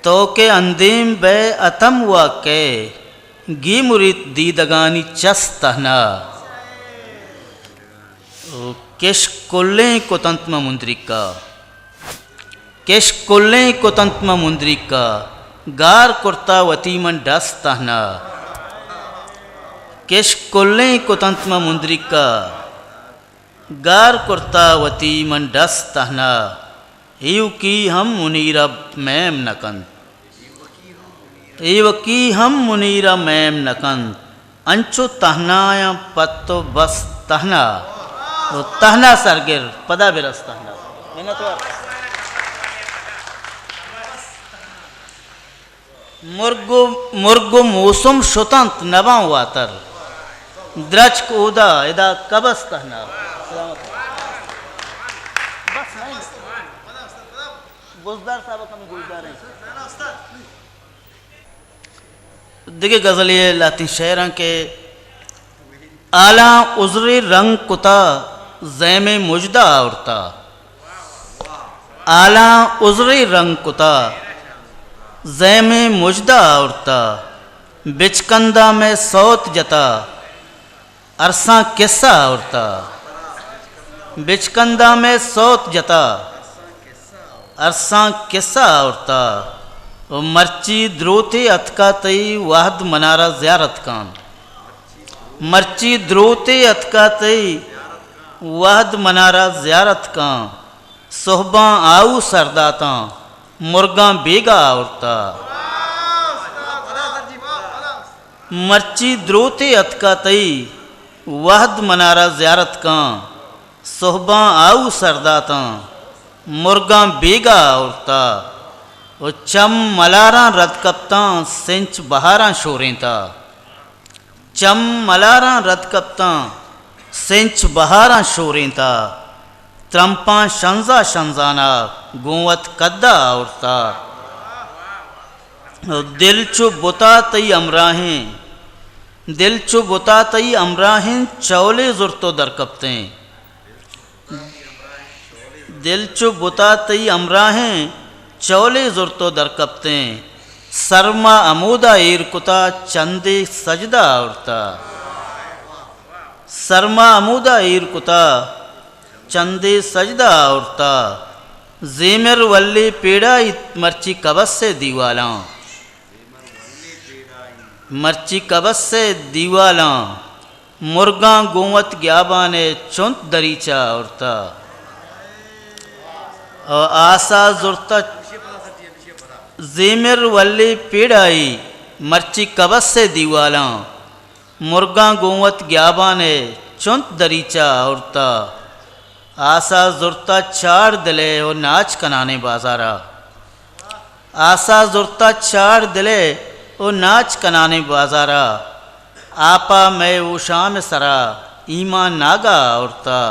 तो के अंदीम बे अतम हुआ के गी मुरीत दीदगानी चस तहना किश कुल्ले कुतंत्म मुंद्रिका किश कुल्ले कुतंत्म मुंद्रिका गार कुर्ता वतीमन डस तहना किश कुल्ले कुतंत्म मुंद्रिका गार कुर्ता वतीमन डस तहना एव की हम मुनीरा मैम नकंत एव की हम मुनीरा मैम नकंत अंचो तहनाया पत्तो बस तहना तहना सरगिर पदा बिरस तहना मुर्गो मुर्गो मौसम शुतंत नबा वातर द्रच कोदा इदा कबस तहना गुजदार साहब कम गुजदार हैं देखिए गजल ये लाती शेरा के आला उजरे रंग कुता जैमे मुजदा औरता आला उजरे रंग कुता जैमे मुजदा औरता बिचकंदा में सौत जता अरसा किस्सा औरता बिचकंदा में सौत जता अरसा किस्सा औरता मर्ची द्रोते अतका तई वाहद मनारा ज़ियारत कान मर्ची द्रोते अतका तई वहद मनारा ज़ियारत का सोहबा आऊ सरदाता मुर्गा बेगा औरता मर्ची द्रोते अतका तई वहद मनारा ज़ियारत का सोहबा आऊ सरदाता मुर्गा बेगा औरता चम मलारा रद कप्तां सिंच बहारा शोरेंता चम मलारा रद कप्तां सिंच बहारा शोरेंता त्रंपा शंजा शंजाना गोवत कद्दा औरता दिल चो बुता तई अमराहें दिल चो बुता तई अमराहें चौले जुर्तो दरकपते दिल चो बुता तई अमराहें चौले जुर्तो दरकपते सरमा अमोदा ईरकुता चंदे सजदा औरता सरमा अमोदा ईरकुता चंदे सजदा औरता जेमर वल्ले पेड़ा मर्ची कबस से दीवाला मर्ची कबस से दीवाला मुर्गा गोवत ग्याबा ने चुंत दरीचा औरता और आसा जुर्ता जेमर वल्ले पेड़ाई मर्ची कबस से दीवाला मुर्गा गोवत ग्याबा ने चुंत दरीचा औरता आसा जुर्ता चार दिले और नाच कनाने बाजारा आसा जुर्ता चार दिले और नाच कनाने बाजारा आपा मैं वो शाम सरा ईमान नागा औरता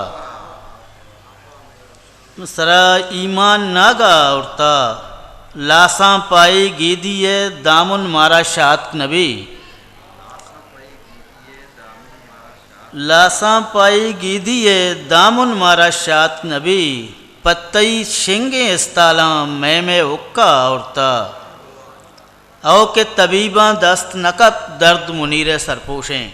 सरा ईमान नागा औरता लासा पाई गेदी है दामुन मारा शात नबी लासा पाई गेदी है दामुन मारा शात नबी पत्तई शेंगे इस्ताला मैं उक्का औरता औ के तबीबा दस्त नकब दर्द मुनीर सरपोशें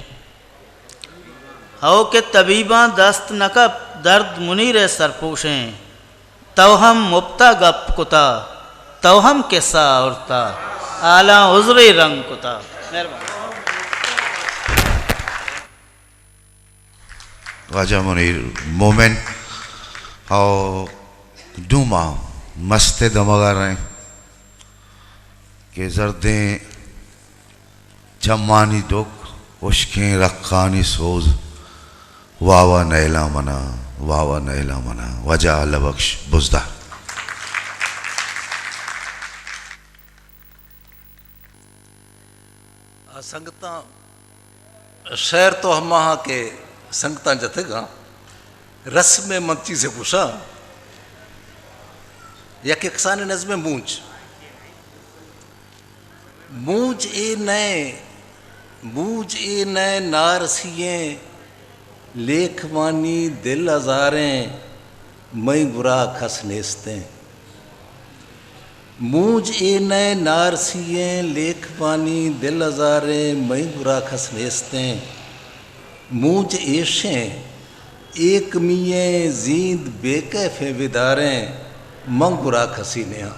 औ के तबीबा दस्त नकब दर्द मुनीर सरपोशें तवहम मुफ्ता गप कुता तवहम किस्सा औरता आला उज़्रे रंग कुता। ख्वाजा मुनीर मोमेंट और डूमा मस्ते दमगा रहे के जर्दें जमानी दुख उश्कें रखानी सोज वावा नैला मना वजा लबख्श बुजदा। संगता शहर तो हम वहाँ के संगता जतेगा रस में मंची से पूछा या के किसान नज़्म मूंज ए नए नारसिए लेखवानी दिल अजारें मई बुरा खस नेस्ते मूंज ए नए नारसिए लेखवानी दिल अजारें मई बुरा खस नेस्ते मूंज एशें एक मिये जींद बेकैफे विदारें मंग बुरा खसी नया।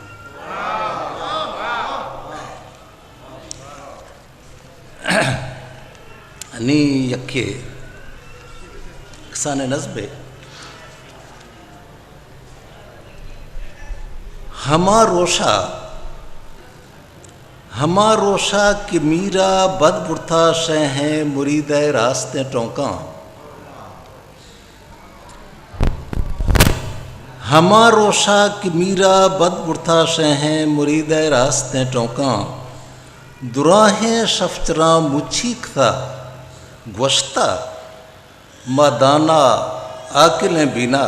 नी यके किसान नज़्बे हमा रोशा कि मीरा बदबुरथा शह हैं मुरीद रास्ते टोंका हमा रोशा कि मीरा बदबुरथा शह हैं मुरीद रास्ते टोंका दुराहें शफचरा मुछीखता गोश्ता मदाना आकिलें बिना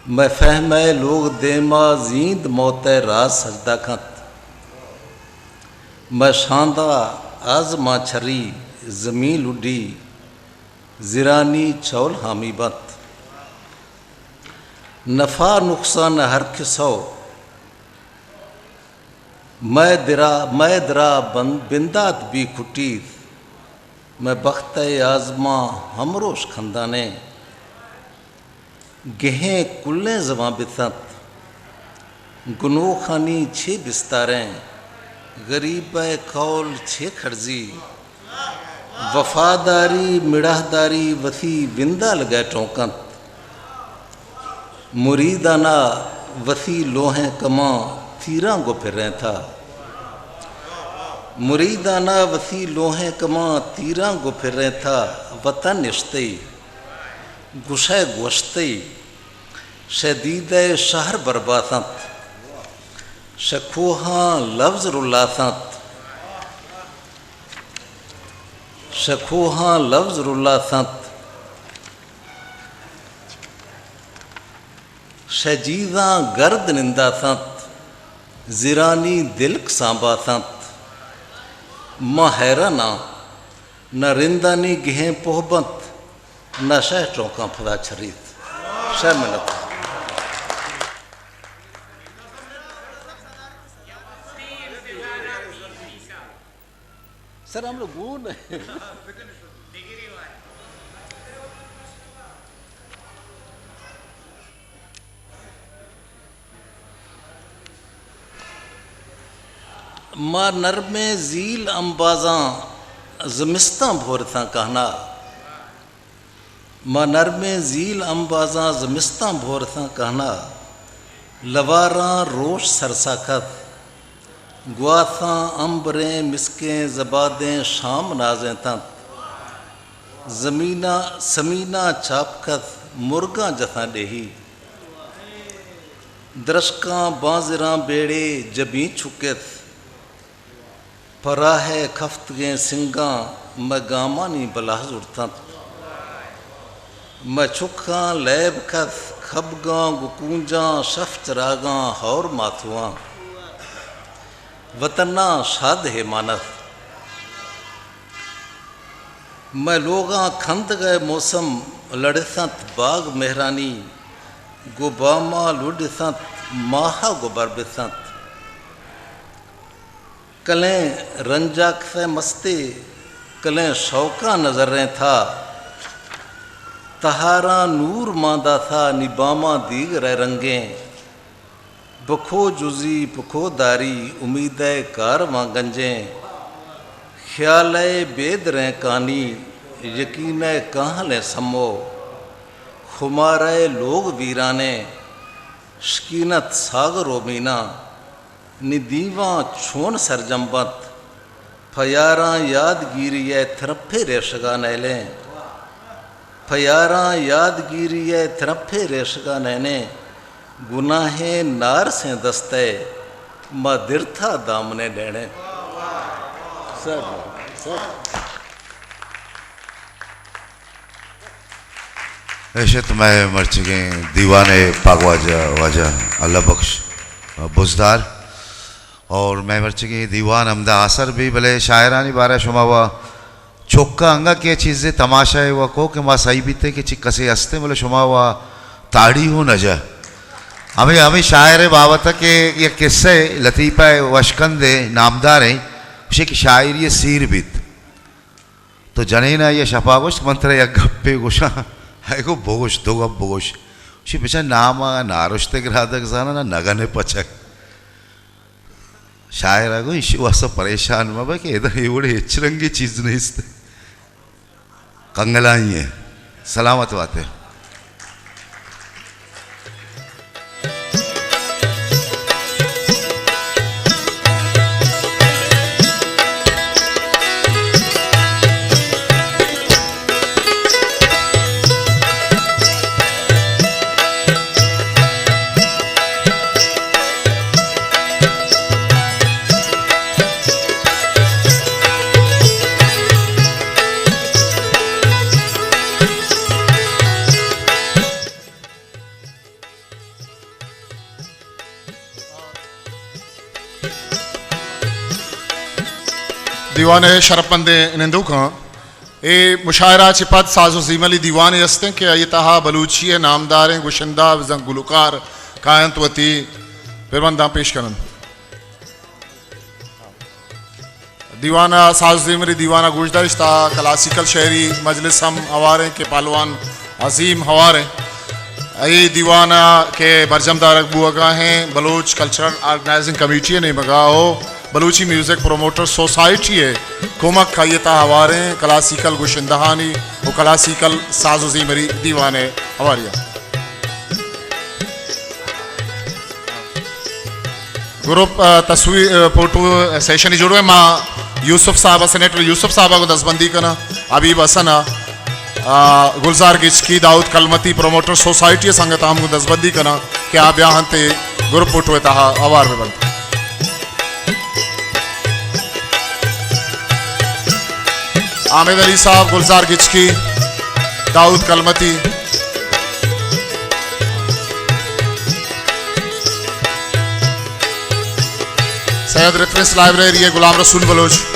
मैं फहमे लोग देमा जींद मौते राज सजदा खत मैं शांदा आजमा छरी ज़मीन उडी ज़िरानी चौल हामी बत नफ़ा नुकसान हर किसो मैं दरा बिंदात भी खुटी मैं बख्त आजमा हमरोश खंदाने गेहें कुल्ले जमा बितत गुनो खानी छे बिस्तारें गरीब कौल छे खर्जी वफादारी मिड़ाहदारी वसी विंदा लगे टोकन मुरीदाना वसी लोहें कमा तीरा गो फिर रहे था मुरीदाना वसी लोहें कमा तीरा गो फिर रहे था वतन इश्ते गुशे गोश्ते शदीद शहर बर्बासत शखोहा लफ्ज रुल्लासत शखोहा लफ्ज रुल्लासत शजीजा गर्द निंदासत जिरानी दिलक सांबासत माँ हैराना न रिंदानी गें पोहबत न शह चौका फदा छरीत शह मिनत सर हम लोग गुण माँ नरमे झील अंबाजा ज़मिस्तां भोर था कहना माँ नरमे झील अंबाजा ज़मिस्तां भोर था कहना लवारा रोश सरसाखत गुआसा अंबरें मिसकें जबादें शाम नाजें तंत ज़मीना समीना चापकत मुर्गा जथा डेही दरशकां बाजरा बेड़े जबी छुकत पराहे खफ्तगें सिंगा मगामानी बलाज उड़तत मछुखा लैब कस खबगा गुकूंजा शफ चरागा हौर माथुआ वतना शाद है मानस मैं लोगा खंद गए मौसम लड़सत बाग मेहरानी गुबामा लुडसत माहा गुबर बिसत कलें रंजाक से मस्ते कलें शौका नजरें था तहारा नूर मादा था निबामा दीगर रंगें बखो जुजी बखो दारी उम्मीद कार मां गंजें ख्याल बेद रहें कानी यकीन कहाँ समो खुमारे लोग वीराने शकीनत सागर मीना निदीवा छोन सरजम्बत फयारा यादगिरी थरफे रेशगा नैले फयारा यादगिरी थरफे रेशगा नैने गुनाहे नार से दस्ते मदिरथा दामने लेने ऐसे तो मैं मर चुके दीवाने पागवाजा वाजा अल्लाह बख्श बुजदार और मैं मर चुकी दीवान हमदा असर भी भले शायरानी बारे शुमा हुआ चौका अंगा के चीज़ें तमाशा है वह को कि माँ सही बीते कि चिक्कसे हंसते बोले शुमा हुआ ताड़ी हो न जा हमें शायर बाबत के ये किस्से लतीफ़ा वशकंदे नामदार हैं उसे की शायरी सीर बीत तो जने ना ये शफागोश मंत्र या गप्पे गोशा है को बोश दो गप बोश उसे बेचा नाम नारुश्ते ग्राहक जाना ना नगने पचक शायर आगो इसी वास्ते परेशान हुआ भाई कि इधर ये बड़े चिरंगी चीज़ नहीं इसते कंगलाई है सलामत बातें दीवान शरपंदे निंदू खां ए मुशायरा चिपत साजो जीमली दीवान यस्ते के ये तहा बलूची है नामदार हैं गुशंदा जंग गुलकार कायंतवती फिर बंदा पेश करन दीवाना साजो जीमली दीवाना गुजदारिश्ता क्लासिकल शहरी मजलिस हम हवारे के पालवान अजीम हवारे ये दीवाना के बरजमदार अकबू अगा हैं बलोच कल्चरल ऑर्गेनाइजिंग कमेटी ने मगा हो बलूची म्यूजिक प्रोमोटर सोसाइटी है कुमक खाइता हवारे क्लासिकल गुशिंदहानी वो क्लासिकल साजुजी मेरी दीवाने हवारिया ग्रुप तस्वीर फोटो सेशन जुड़े हुए माँ यूसुफ साहब सेनेटर यूसुफ साहब को दसबंदी करना अबीब हसन गुलजार गिचकी दाऊद कलमती प्रोमोटर सोसाइटी संगत हम दसबंदी करना क्या आप यहाँ ते ग्रुप फोटो तहा अवार में बनते आमिद अली साहब गुलजार गिचकी दाऊद कलमती सैयद रेफरेंस लाइब्रेरी है गुलाम रसूल बलोच